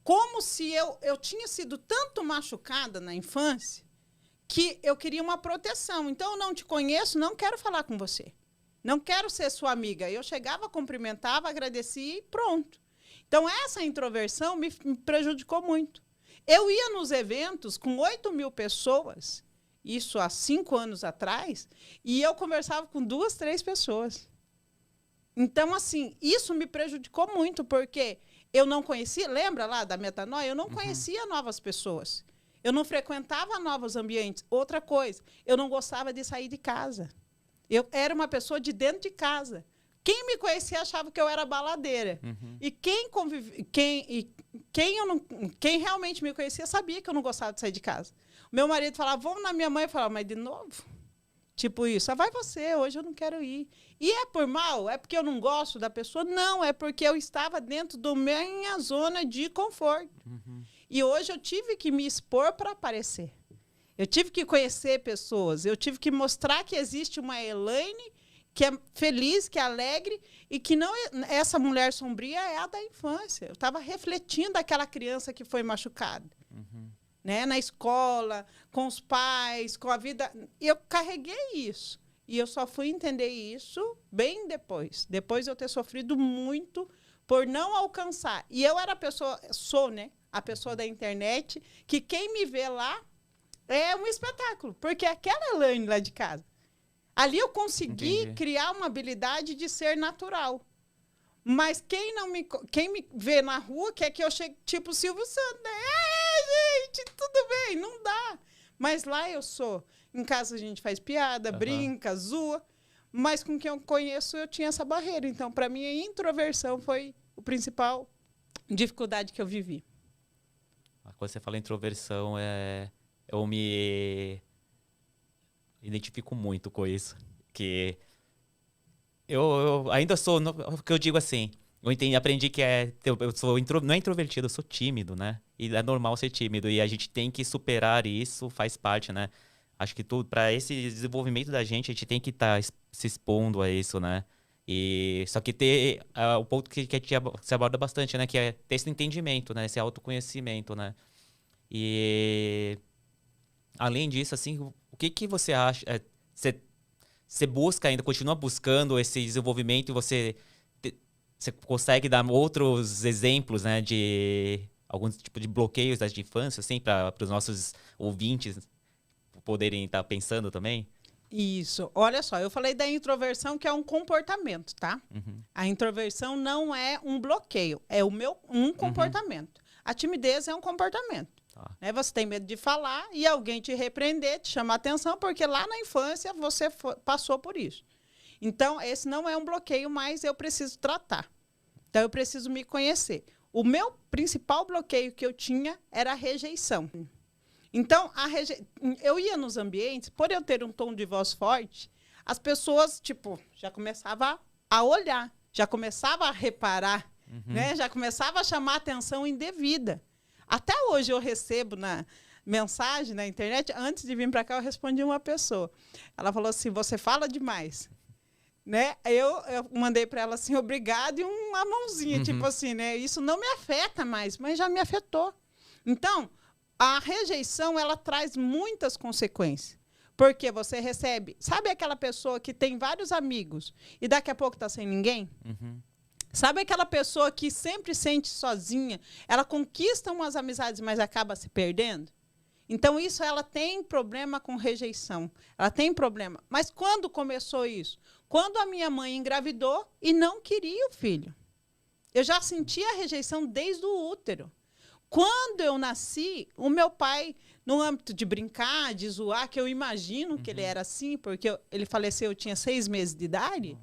Como se eu tinha sido tanto machucada na infância que eu queria uma proteção. Então, eu não te conheço, não quero falar com você. Não quero ser sua amiga. Eu chegava, cumprimentava, agradecia e pronto. Então, essa introversão me prejudicou muito. Eu ia nos eventos com 8.000 pessoas, isso há 5 anos atrás, e eu conversava com 2, 3 pessoas. Então, assim, isso me prejudicou muito, porque eu não conhecia, lembra lá da metanoia? Eu não conhecia novas pessoas. Eu não frequentava novos ambientes. Outra coisa, eu não gostava de sair de casa. Eu era uma pessoa de dentro de casa. Quem me conhecia achava que eu era baladeira. E quem realmente me conhecia sabia que eu não gostava de sair de casa. Meu marido falava, vamos na minha mãe. Eu falava, mas de novo? Tipo isso, vai você, hoje eu não quero ir. E é por mal? É porque eu não gosto da pessoa? Não, é porque eu estava dentro da minha zona de conforto. E hoje eu tive que me expor para aparecer. Eu tive que conhecer pessoas, eu tive que mostrar que existe uma Elaine que é feliz, que é alegre, e que não essa mulher sombria é a da infância. Eu estava refletindo aquela criança que foi machucada. Né? Na escola, com os pais, com a vida. Eu carreguei isso. E eu só fui entender isso bem depois. Depois de eu ter sofrido muito por não alcançar. E eu era a pessoa, né? A pessoa da internet, que quem me vê lá é um espetáculo. Porque aquela Elaine lá de casa. Ali eu consegui criar uma habilidade de ser natural. Mas quem me vê na rua quer que eu chegue tipo Silvio Santos, né? Gente, tudo bem, não dá. Mas lá eu sou. Em casa a gente faz piada, brinca, zoa. Mas com quem eu conheço eu tinha essa barreira. Então, para mim, a introversão foi a principal dificuldade que eu vivi. Quando você fala introversão, eu me identifico muito com isso. Que eu ainda sou, o que eu digo assim, aprendi que não é introvertido, eu sou tímido, né? E é normal ser tímido, e a gente tem que superar isso, faz parte, né? Acho que para esse desenvolvimento da gente, a gente tem que estar se expondo a isso, né? E só que ter o ponto que se aborda bastante, né? Que é ter esse entendimento, né? Esse autoconhecimento, né? E além disso, assim, o que você acha? Você busca ainda, continua buscando esse desenvolvimento e você consegue dar outros exemplos, né, de alguns tipo de bloqueios de infância, assim, para os nossos ouvintes poderem estar pensando também? Isso. Olha só, eu falei da introversão, que é um comportamento, tá? A introversão não é um bloqueio, é um comportamento. A timidez é um comportamento. Né? Você tem medo de falar e alguém te repreender, te chamar atenção, porque lá na infância você passou por isso. Então, esse não é um bloqueio, mas eu preciso tratar. Então, eu preciso me conhecer. O meu principal bloqueio que eu tinha era a rejeição. Então, eu ia nos ambientes, por eu ter um tom de voz forte, as pessoas, tipo, já começavam a olhar, já começavam a reparar, né? Já começava a chamar atenção indevida. Até hoje eu recebo na mensagem na internet, antes de vir para cá eu respondi uma pessoa. Ela falou assim, você fala demais. Né? Eu mandei para ela assim, obrigado, e uma mãozinha, tipo assim, né? Isso não me afeta mais, mas já me afetou. Então, a rejeição, ela traz muitas consequências. Porque você recebe... Sabe aquela pessoa que tem vários amigos e daqui a pouco está sem ninguém? Sabe aquela pessoa que sempre sente sozinha? Ela conquista umas amizades, mas acaba se perdendo? Então, isso ela tem problema com rejeição. Ela tem problema. Mas quando começou isso? Quando a minha mãe engravidou e não queria o filho. Eu já sentia a rejeição desde o útero. Quando eu nasci, o meu pai, no âmbito de brincar, de zoar, que eu imagino que ele era assim, porque ele faleceu, eu tinha 6 meses de idade.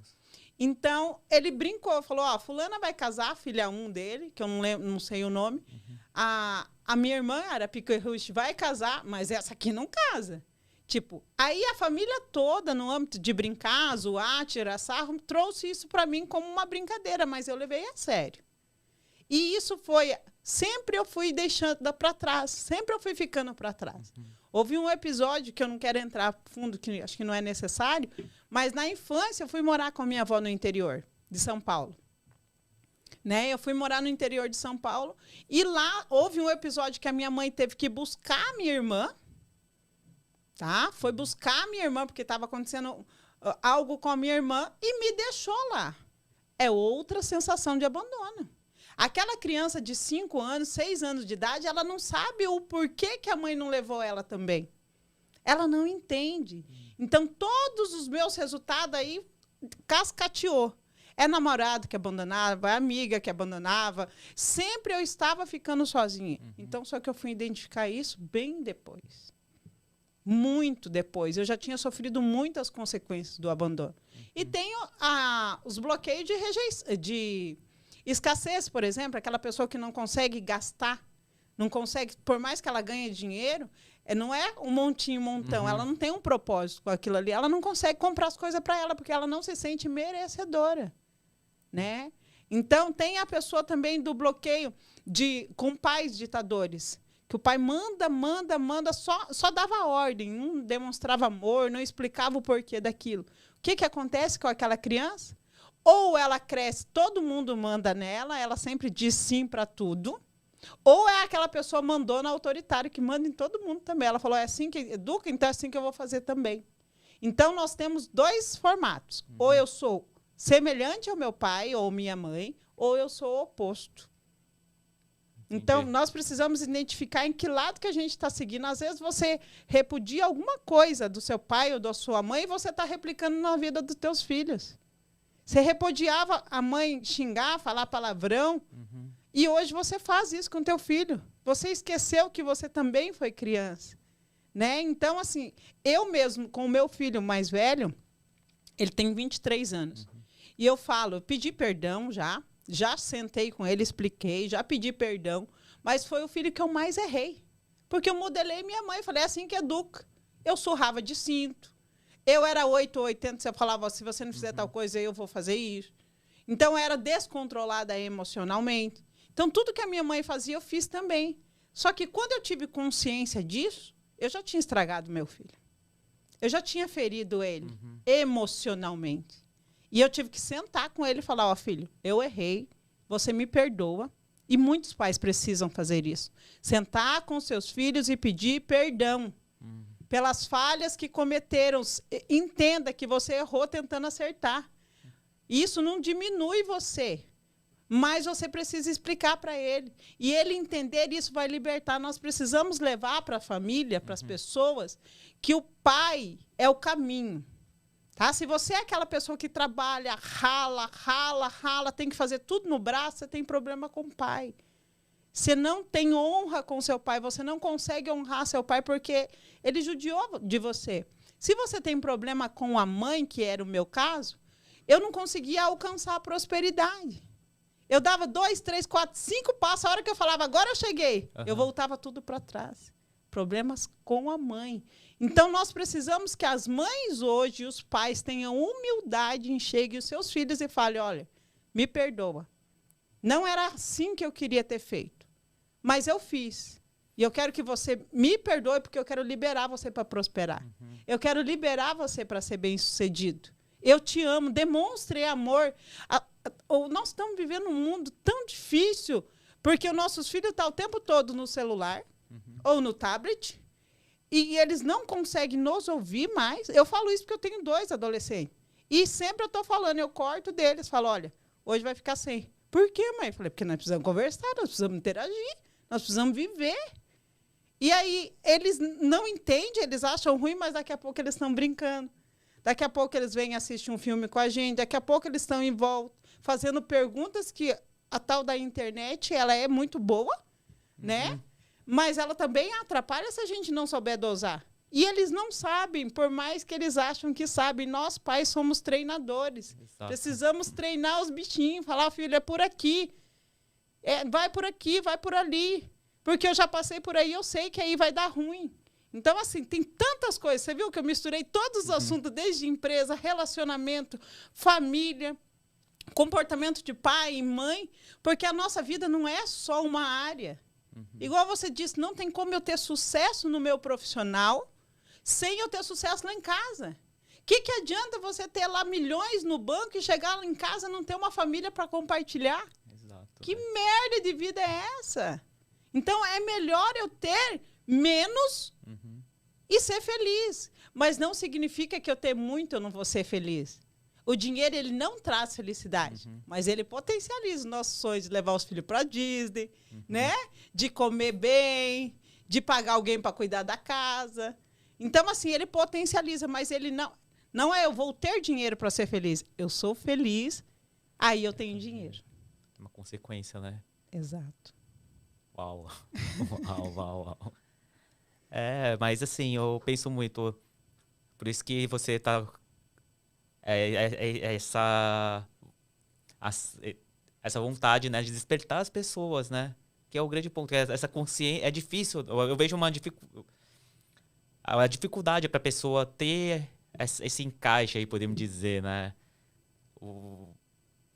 Então, ele brincou, falou, fulana vai casar, filha 1 dele, que eu não sei o nome. A minha irmã, era Piqueruche, vai casar, mas essa aqui não casa. Tipo, aí a família toda, no âmbito de brincar, zoar, tirar sarro, trouxe isso para mim como uma brincadeira, mas eu levei a sério. E isso foi... Sempre eu fui deixando para trás, sempre eu fui ficando para trás. Houve um episódio que eu não quero entrar fundo, que acho que não é necessário, mas na infância eu fui morar com a minha avó no interior de São Paulo. Né? Eu fui morar no interior de São Paulo e lá houve um episódio que a minha mãe teve que buscar a minha irmã, tá? Foi buscar a minha irmã porque estava acontecendo algo com a minha irmã e me deixou lá. É outra sensação de abandono. Aquela criança de 5 anos, 6 anos de idade, ela não sabe o porquê que a mãe não levou ela também. Ela não entende. Então, todos os meus resultados aí cascateou. É namorado que abandonava, é amiga que abandonava. Sempre eu estava ficando sozinha. Então, só que eu fui identificar isso bem depois. Muito depois. Eu já tinha sofrido muitas consequências do abandono. E tenho os bloqueios de escassez, por exemplo, aquela pessoa que não consegue gastar, não consegue, por mais que ela ganhe dinheiro, não é um montinho, montão, ela não tem um propósito com aquilo ali, ela não consegue comprar as coisas para ela, porque ela não se sente merecedora, né? Então, tem a pessoa também do bloqueio com pais ditadores, que o pai manda, só dava ordem, não demonstrava amor, não explicava o porquê daquilo. O que acontece com aquela criança? Ou ela cresce, todo mundo manda nela, ela sempre diz sim para tudo, ou é aquela pessoa mandona autoritária que manda em todo mundo também. Ela falou, é assim que educa, então é assim que eu vou fazer também. Então, nós temos 2 formatos. Ou eu sou semelhante ao meu pai ou minha mãe, ou eu sou o oposto. Então, nós precisamos identificar em que lado que a gente está seguindo. Às vezes, você repudia alguma coisa do seu pai ou da sua mãe e você está replicando na vida dos teus filhos. Você repudiava a mãe xingar, falar palavrão, e hoje você faz isso com o teu filho. Você esqueceu que você também foi criança, né? Então, assim, eu mesmo, com o meu filho mais velho, ele tem 23 anos, e eu pedi perdão já sentei com ele, expliquei, já pedi perdão, mas foi o filho que eu mais errei. Porque eu modelei minha mãe, falei, é assim que educa. Eu surrava de cinto. Eu era 8 ou 80, você falava, se você não fizer tal coisa, eu vou fazer isso. Então, eu era descontrolada emocionalmente. Então, tudo que a minha mãe fazia, eu fiz também. Só que, quando eu tive consciência disso, eu já tinha estragado meu filho. Eu já tinha ferido ele emocionalmente. E eu tive que sentar com ele e falar, filho, eu errei, você me perdoa. E muitos pais precisam fazer isso. Sentar com seus filhos e pedir perdão pelas falhas que cometeram. Entenda que você errou tentando acertar. Isso não diminui você, mas você precisa explicar para ele. E ele entender, isso vai libertar. Nós precisamos levar para a família, para as pessoas, que o pai é o caminho. Tá? Se você é aquela pessoa que trabalha, rala, tem que fazer tudo no braço, você tem problema com o pai. Você não tem honra com seu pai, você não consegue honrar seu pai porque ele judiou de você. Se você tem problema com a mãe, que era o meu caso, eu não conseguia alcançar a prosperidade. Eu dava 2, 3, 4, 5 passos, a hora que eu falava, agora eu cheguei, eu voltava tudo para trás. Problemas com a mãe. Então, nós precisamos que as mães hoje, os pais, tenham humildade, enxerguem os seus filhos e falem, olha, me perdoa. Não era assim que eu queria ter feito, mas eu fiz. E eu quero que você me perdoe, porque eu quero liberar você para prosperar. Eu quero liberar você para ser bem-sucedido. Eu te amo, demonstre amor. Nós estamos vivendo um mundo tão difícil, porque os nossos filhos estão o tempo todo no celular ou no tablet, e eles não conseguem nos ouvir mais. Eu falo isso porque eu tenho 2 adolescentes. E sempre eu estou falando, eu corto deles, falo, olha, hoje vai ficar sem. Por quê, mãe? Eu falei, porque nós precisamos conversar, nós precisamos interagir, nós precisamos viver. E aí, eles não entendem, eles acham ruim, mas daqui a pouco eles estão brincando. Daqui a pouco eles vêm assistir um filme com a gente, daqui a pouco eles estão em volta, fazendo perguntas que a tal da internet, ela é muito boa, né? Mas ela também atrapalha se a gente não souber dosar. E eles não sabem, por mais que eles acham que sabem. Nós, pais, somos treinadores. Exato. Precisamos treinar os bichinhos, falar, filho, é por aqui. Vai por aqui, vai por ali. Porque eu já passei por aí, eu sei que aí vai dar ruim. Então, assim, tem tantas coisas. Você viu que eu misturei todos os assuntos, desde empresa, relacionamento, família, comportamento de pai e mãe, porque a nossa vida não é só uma área. Igual você disse, não tem como eu ter sucesso no meu profissional sem eu ter sucesso lá em casa. O que adianta você ter lá milhões no banco e chegar lá em casa e não ter uma família para compartilhar? Exato, que merda de vida é essa? Então, é melhor eu ter menos e ser feliz. Mas não significa que eu ter muito eu não vou ser feliz. O dinheiro, ele não traz felicidade, mas ele potencializa os nossos sonhos de levar os filhos para a Disney, né? De comer bem, de pagar alguém para cuidar da casa. Então, assim, ele potencializa, mas ele não é eu vou ter dinheiro para ser feliz. Eu sou feliz aí eu tenho dinheiro. Uma consequência, né? Exato. Uau. Uau. Mas assim, eu penso muito. Por isso que você tá. Essa vontade, né, de despertar as pessoas, né? Que é o grande ponto. Essa consciência. É difícil. Eu vejo a dificuldade para a pessoa ter esse encaixe aí, podemos dizer, né?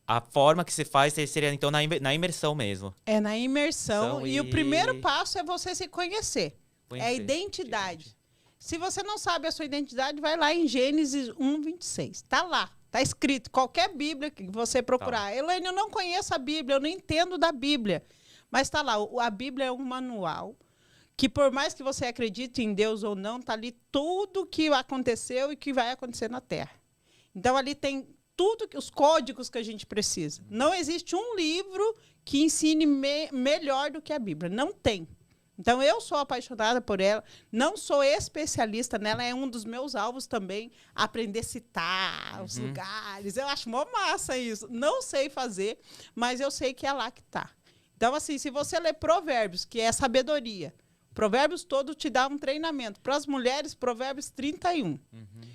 A forma que se faz seria, então, na imersão mesmo. É na imersão. E o primeiro passo é você se conhecer. É a identidade. Se você não sabe a sua identidade, vai lá em Gênesis 1:26. Está lá. Está escrito. Qualquer Bíblia que você procurar. Tá. Elaine, eu não conheço a Bíblia, eu não entendo da Bíblia. Mas está lá. A Bíblia é um manual que, por mais que você acredite em Deus ou não, está ali tudo o que aconteceu e que vai acontecer na Terra. Então, ali tem tudo, os códigos que a gente precisa. Não existe um livro que ensine melhor do que a Bíblia. Não tem. Então, eu sou apaixonada por ela. Não sou especialista nela. É um dos meus alvos também, aprender a citar os lugares. Eu acho mó massa isso. Não sei fazer, mas eu sei que é lá que está. Então, assim, se você ler Provérbios, que é sabedoria, Provérbios todo te dá um treinamento. Para as mulheres, Provérbios 31.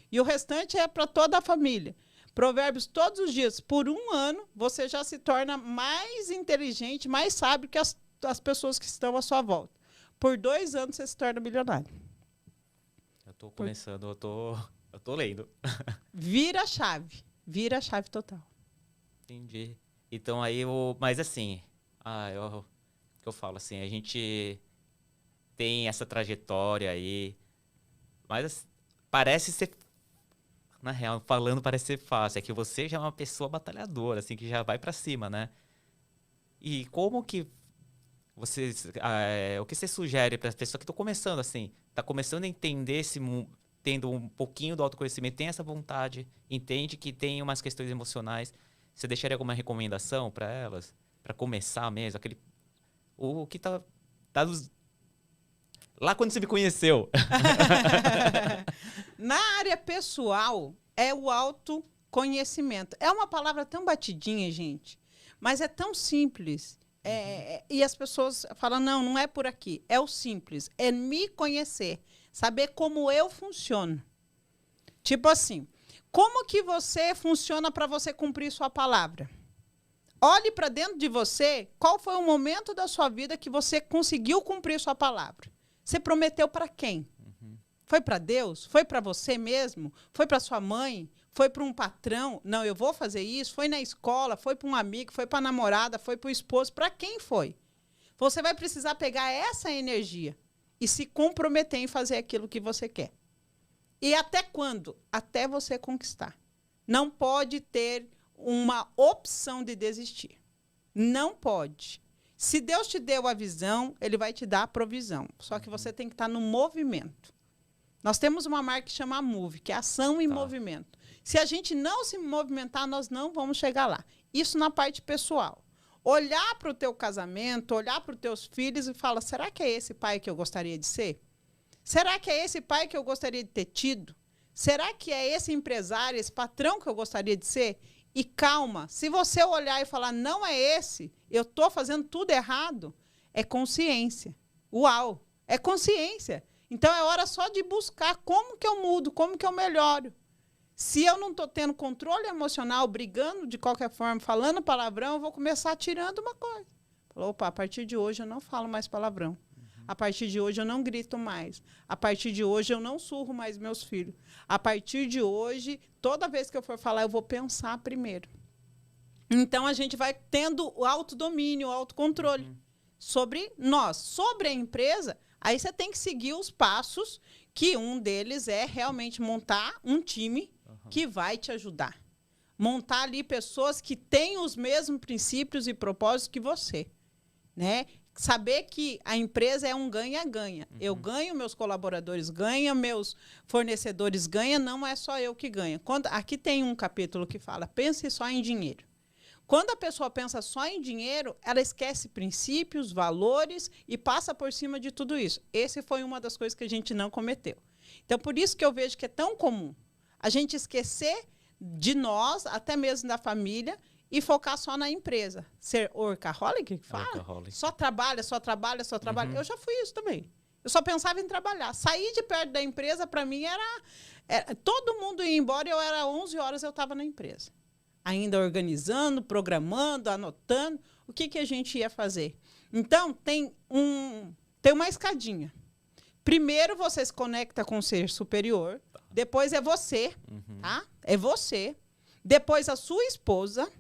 E o restante é para toda a família. Provérbios todos os dias, por 1 ano, você já se torna mais inteligente, mais sábio que as pessoas que estão à sua volta. Por 2 anos, você se torna milionário. Eu estou começando, eu tô lendo. Vira a chave total. Entendi. Então, aí, mas assim, que eu falo assim, a gente tem essa trajetória aí, mas parece ser... Na real, falando parece ser fácil. É que você já é uma pessoa batalhadora, assim, que já vai pra cima, né? E como que você... o que você sugere para as pessoas que estão começando, assim? Tá começando a entender tendo um pouquinho do autoconhecimento, tem essa vontade, entende que tem umas questões emocionais. Você deixaria alguma recomendação para elas? Para começar mesmo? O que tá lá quando você me conheceu. Na área pessoal, é o autoconhecimento. É uma palavra tão batidinha, gente, mas é tão simples. E as pessoas falam, não é por aqui. É o simples. É me conhecer. Saber como eu funciono. Tipo assim, como que você funciona para você cumprir sua palavra? Olhe para dentro de você, qual foi o momento da sua vida que você conseguiu cumprir sua palavra? Você prometeu para quem? Foi para Deus? Foi para você mesmo? Foi para sua mãe? Foi para um patrão? Não, eu vou fazer isso. Foi na escola? Foi para um amigo? Foi para a namorada? Foi para o esposo? Para quem foi? Você vai precisar pegar essa energia e se comprometer em fazer aquilo que você quer. E até quando? Até você conquistar. Não pode ter uma opção de desistir. Não pode. Se Deus te deu a visão, Ele vai te dar a provisão. Só que você tem que estar no movimento. Nós temos uma marca que chama Move, que é ação e movimento. Se a gente não se movimentar, nós não vamos chegar lá. Isso na parte pessoal. Olhar para o teu casamento, olhar para os teus filhos e falar, será que é esse pai que eu gostaria de ser? Será que é esse pai que eu gostaria de ter tido? Será que é esse empresário, esse patrão que eu gostaria de ser? E calma, se você olhar e falar, não é esse, eu estou fazendo tudo errado, é consciência. Uau, é consciência. Então, é hora só de buscar como que eu mudo, como que eu melhoro. Se eu não estou tendo controle emocional, brigando de qualquer forma, falando palavrão, eu vou começar tirando uma coisa. Opa, a partir de hoje eu não falo mais palavrão. A partir de hoje eu não grito mais. A partir de hoje eu não surro mais meus filhos. A partir de hoje, toda vez que eu for falar, eu vou pensar primeiro. Então, a gente vai tendo o autodomínio, o autocontrole sobre nós. Sobre a empresa, aí você tem que seguir os passos, que um deles é realmente montar um time que vai te ajudar. Montar ali pessoas que têm os mesmos princípios e propósitos que você, né? Saber que a empresa é um ganha-ganha. Eu ganho, meus colaboradores ganham, meus fornecedores ganham, não é só eu que ganho. Aqui tem um capítulo que fala, pense só em dinheiro. Quando a pessoa pensa só em dinheiro, ela esquece princípios, valores e passa por cima de tudo isso. Essa foi uma das coisas que a gente não cometeu. Então, por isso que eu vejo que é tão comum a gente esquecer de nós, até mesmo da família, e focar só na empresa. Ser workaholic, que fala? Workaholic. Só trabalha. Eu já fui isso também. Eu só pensava em trabalhar. Sair de perto da empresa, para mim, era... Todo mundo ia embora e eu era 11 horas, eu estava na empresa. Ainda organizando, programando, anotando. O que a gente ia fazer? Então, tem uma escadinha. Primeiro, você se conecta com o ser superior. Depois é você, tá? É você. Depois a sua esposa.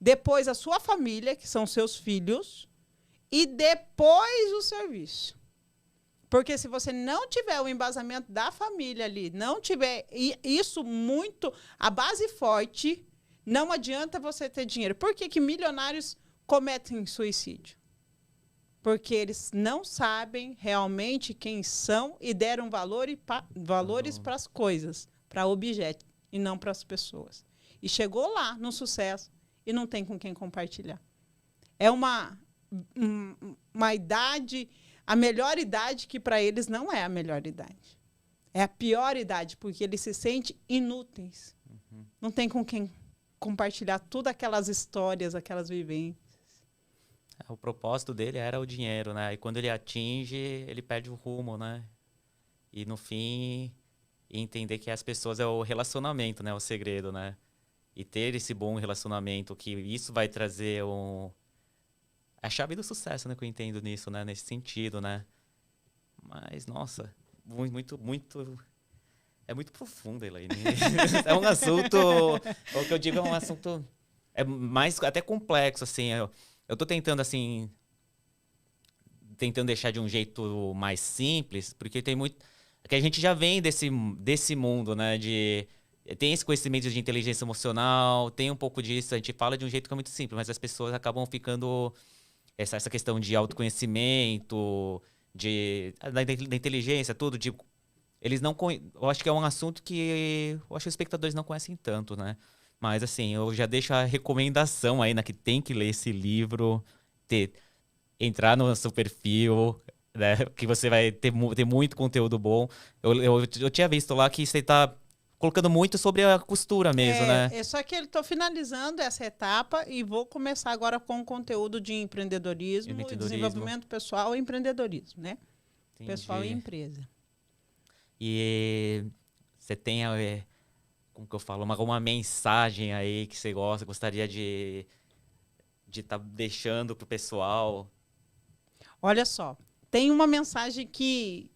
Depois a sua família, que são seus filhos. E depois o serviço. Porque se você não tiver o embasamento da família ali, não tiver isso muito, a base forte, não adianta você ter dinheiro. Por que milionários cometem suicídio? Porque eles não sabem realmente quem são e deram valores para as coisas, para objetos, e não para as pessoas. E chegou lá no sucesso e não tem com quem compartilhar. É uma idade... A melhor idade que para eles não é a melhor idade. É a pior idade, porque eles se sentem inúteis. Não tem com quem compartilhar todas aquelas histórias, aquelas vivências. O propósito dele era o dinheiro, né? E quando ele atinge, ele perde o rumo, né? E no fim, entender que as pessoas é o relacionamento, né? O segredo, né? E ter esse bom relacionamento, que isso vai trazer a chave do sucesso, né, que eu entendo nisso, né, nesse sentido, né? Mas, nossa, muito é muito profundo, Elaine. É um assunto, o que eu digo é um assunto mais até complexo, assim. Eu tô tentando, assim, deixar de um jeito mais simples, porque tem muito... que a gente já vem desse mundo, né, tem esse conhecimento de inteligência emocional, tem um pouco disso, a gente fala de um jeito que é muito simples, mas as pessoas acabam ficando... Essa questão de autoconhecimento, da inteligência, tudo, eles não... Eu acho que é um assunto que eu acho que os espectadores não conhecem tanto, né? Mas, assim, eu já deixo a recomendação aí, né, que tem que ler esse livro, entrar no seu perfil, né, que você vai ter muito conteúdo bom. Eu tinha visto lá que você está colocando muito sobre a costura mesmo, né? Só que eu estou finalizando essa etapa e vou começar agora com o conteúdo de empreendedorismo, desenvolvimento pessoal e empreendedorismo, né? Entendi. Pessoal e empresa. E você tem, como que eu falo, uma mensagem aí que você gostaria de estar deixando pro pessoal? Olha só, tem uma mensagem que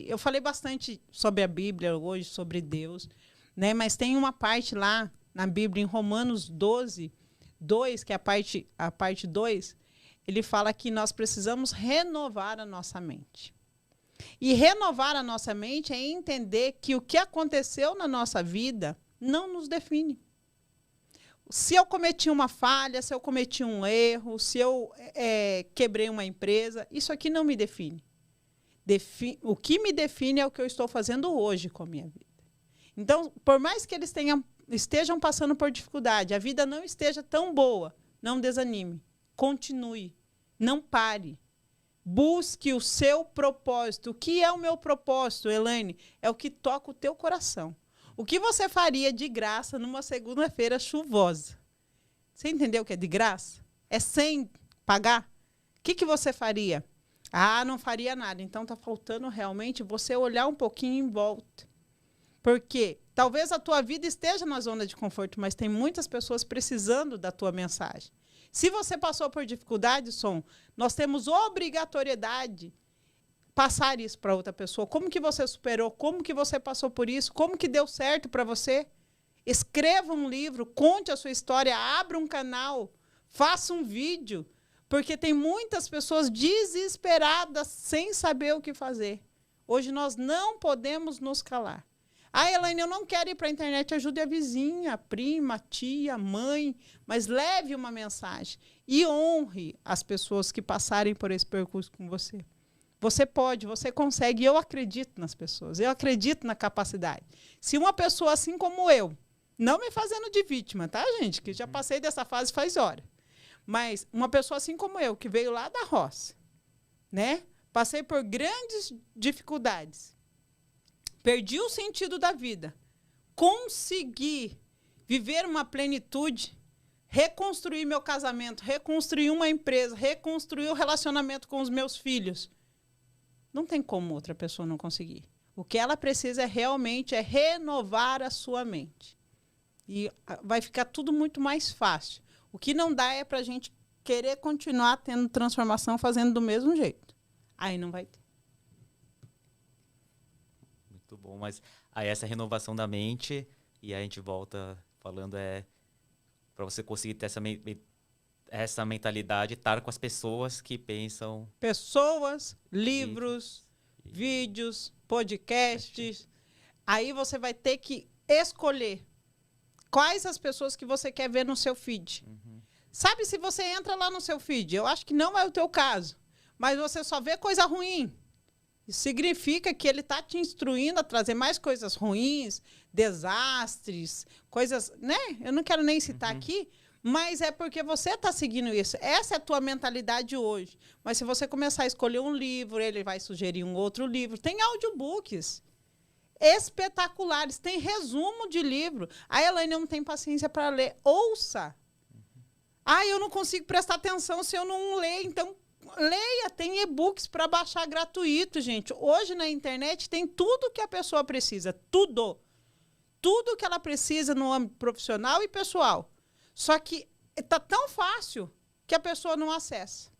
eu falei bastante sobre a Bíblia hoje, sobre Deus, né? Mas tem uma parte lá na Bíblia, em Romanos 12, 2, que é a parte 2, ele fala que nós precisamos renovar a nossa mente. E renovar a nossa mente é entender que o que aconteceu na nossa vida não nos define. Se eu cometi uma falha, se eu cometi um erro, se eu quebrei uma empresa, isso aqui não me define. O que me define é o que eu estou fazendo hoje com a minha vida. Então, por mais que eles estejam passando por dificuldade, a vida não esteja tão boa, não desanime. Continue. Não pare. Busque o seu propósito. O que é o meu propósito, Elaine? É o que toca o teu coração. O que você faria de graça numa segunda-feira chuvosa? Você entendeu o que é de graça? É sem pagar? O que você faria? Ah, não faria nada. Então, está faltando realmente você olhar um pouquinho em volta. Porque talvez a tua vida esteja na zona de conforto, mas tem muitas pessoas precisando da tua mensagem. Se você passou por dificuldade, nós temos obrigatoriedade passar isso para outra pessoa. Como que você superou? Como que você passou por isso? Como que deu certo para você? Escreva um livro, conte a sua história, abra um canal, faça um vídeo. Porque tem muitas pessoas desesperadas sem saber o que fazer. Hoje nós não podemos nos calar. Ah, Elaine, eu não quero ir para a internet, ajude a vizinha, a prima, a tia, a mãe, mas leve uma mensagem e honre as pessoas que passarem por esse percurso com você. Você pode, você consegue, e eu acredito nas pessoas, eu acredito na capacidade. Se uma pessoa assim como eu, não me fazendo de vítima, tá, gente? Que já passei dessa fase faz hora. Mas uma pessoa assim como eu, que veio lá da roça, né? Passei por grandes dificuldades. Perdi o sentido da vida. Consegui viver uma plenitude. reconstruir meu casamento, reconstruir uma empresa, reconstruir o relacionamento com os meus filhos. Não tem como outra pessoa não conseguir. O que ela precisa realmente é renovar a sua mente. E vai ficar tudo muito mais fácil. O que não dá é para a gente querer continuar tendo transformação, fazendo do mesmo jeito. Aí não vai ter. Muito bom, mas aí essa renovação da mente, e aí a gente volta falando, para você conseguir ter essa mentalidade, estar com as pessoas que pensam... Pessoas, livros, vídeos, podcasts. Aí você vai ter que escolher quais as pessoas que você quer ver no seu feed. Sabe, se você entra lá no seu feed, eu acho que não é o teu caso, mas você só vê coisa ruim. Isso significa que ele está te instruindo a trazer mais coisas ruins, desastres, coisas, né? Eu não quero nem citar aqui, mas é porque você está seguindo isso. Essa é a tua mentalidade hoje. Mas se você começar a escolher um livro, ele vai sugerir um outro livro. Tem audiobooks espetaculares, tem resumo de livro. A Elaine não tem paciência para ler. Ouça. Eu não consigo prestar atenção se eu não ler, então leia, tem e-books para baixar gratuito, gente. Hoje na internet tem tudo que a pessoa precisa, tudo. Tudo que ela precisa no âmbito profissional e pessoal. Só que está tão fácil que a pessoa não acessa.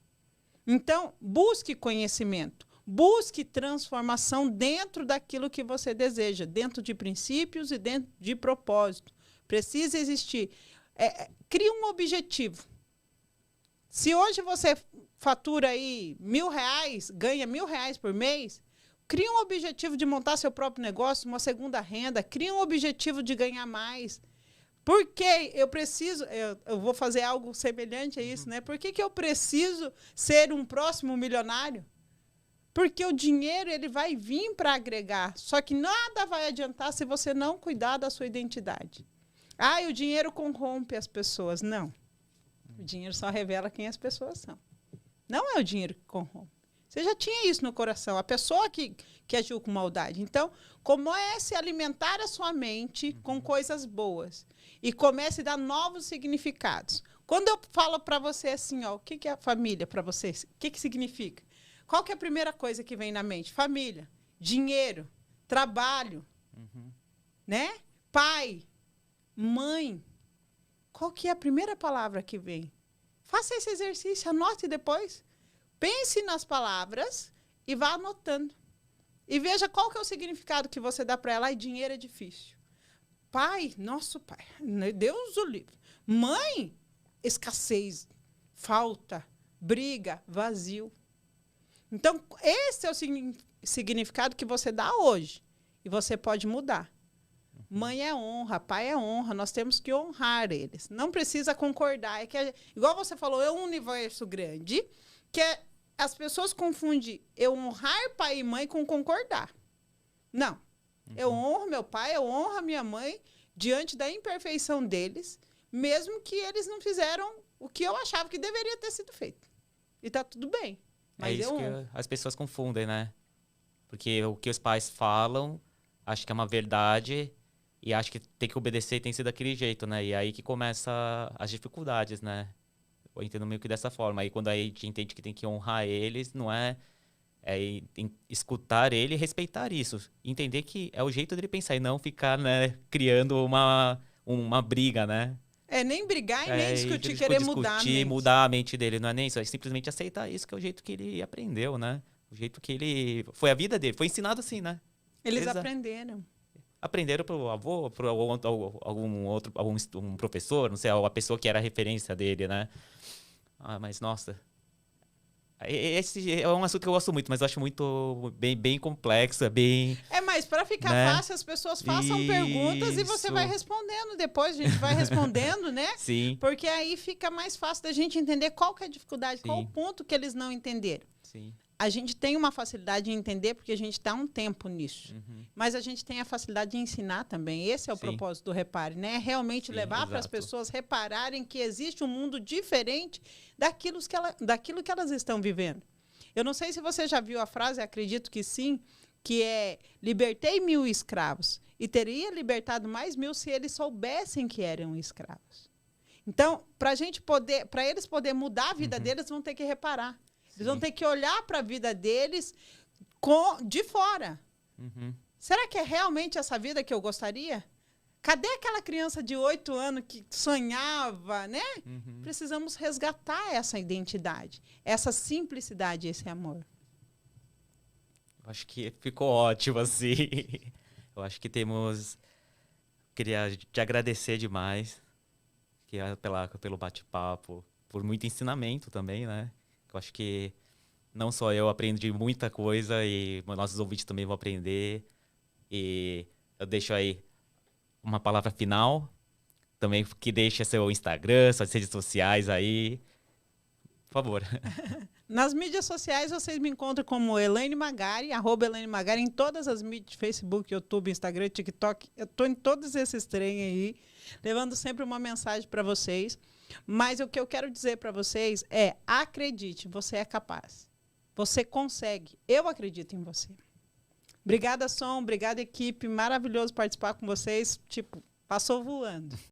Então, busque conhecimento, busque transformação dentro daquilo que você deseja, dentro de princípios e dentro de propósito. Precisa existir. Crie um objetivo. Se hoje você fatura aí R$1.000, ganha R$1.000 por mês, crie um objetivo de montar seu próprio negócio, uma segunda renda, crie um objetivo de ganhar mais. Por que eu preciso... Eu vou fazer algo semelhante a isso, né? Por que eu preciso ser um próximo milionário? Porque o dinheiro ele vai vir para agregar. Só que nada vai adiantar se você não cuidar da sua identidade. O dinheiro corrompe as pessoas. Não. O dinheiro só revela quem as pessoas são. Não é o dinheiro que corrompe. Você já tinha isso no coração. A pessoa que agiu com maldade. Então, comece a alimentar a sua mente com coisas boas. E comece a dar novos significados. Quando eu falo para você assim, o que é a família para vocês? O que significa? Qual que é a primeira coisa que vem na mente? Família, dinheiro, trabalho, né? Pai, mãe. Qual que é a primeira palavra que vem? Faça esse exercício, anote depois. Pense nas palavras e vá anotando. E veja qual que é o significado que você dá para ela. Dinheiro é difícil. Pai, nosso pai, Deus o livre. Mãe, escassez, falta, briga, vazio. Então, esse é o significado que você dá hoje. E você pode mudar. Mãe é honra, pai é honra. Nós temos que honrar eles. Não precisa concordar. Igual você falou, é um universo grande que as pessoas confundem eu honrar pai e mãe com concordar. Não. Eu honro meu pai, eu honro a minha mãe diante da imperfeição deles, mesmo que eles não fizeram o que eu achava que deveria ter sido feito. E está tudo bem. Mas isso que as pessoas confundem, né? Porque o que os pais falam, acho que é uma verdade e acho que tem que obedecer e tem que ser daquele jeito, né? E aí que começa as dificuldades, né? Eu entendo meio que dessa forma. Aí quando a gente entende que tem que honrar eles, não é escutar ele e respeitar isso. Entender que é o jeito dele pensar e não ficar, né, criando uma briga, né? Nem brigar e nem discutir, querer mudar a mente dele. Não é nem isso, é simplesmente aceitar isso, que é o jeito que ele aprendeu, né? O jeito que ele... Foi a vida dele, foi ensinado assim, né? Eles aprenderam. Aprenderam pro avô, pro algum professor, não sei, a pessoa que era a referência dele, né? Mas, nossa... Esse é um assunto que eu gosto muito, mas eu acho muito bem complexo, bem... Mas para ficar fácil, as pessoas façam perguntas e você vai respondendo depois, a gente vai respondendo, né? Sim. Porque aí fica mais fácil da gente entender qual que é a dificuldade, qual o ponto que eles não entenderam. Sim. A gente tem uma facilidade de entender porque a gente dá um tempo nisso. Mas a gente tem a facilidade de ensinar também. Esse é o propósito do Repare, né? Realmente levar para as pessoas repararem que existe um mundo diferente daquilo que elas estão vivendo. Eu não sei se você já viu a frase, acredito que sim, que é: libertei 1.000 escravos e teria libertado mais 1.000 se eles soubessem que eram escravos. Então, para eles poderem mudar a vida deles, vão ter que reparar. Eles vão ter que olhar para a vida deles de fora. Será que é realmente essa vida que eu gostaria? Cadê aquela criança de 8 anos que sonhava, né? Precisamos resgatar essa identidade, essa simplicidade, esse amor. Eu acho que ficou ótimo, assim. Eu acho que queria te agradecer demais pelo bate-papo, por muito ensinamento também, né? Eu acho que não só eu aprendi muita coisa e nossos ouvintes também vão aprender. E eu deixo aí uma palavra final, também que deixe seu Instagram, suas redes sociais aí. Por favor. Nas mídias sociais, vocês me encontram como Elaine Magari, @Elaine Magari, em todas as mídias, Facebook, YouTube, Instagram, TikTok. Eu estou em todos esses trem aí, levando sempre uma mensagem para vocês. Mas o que eu quero dizer para vocês é: acredite, você é capaz. Você consegue. Eu acredito em você. Obrigada, Som. Obrigada, equipe. Maravilhoso participar com vocês. Passou voando.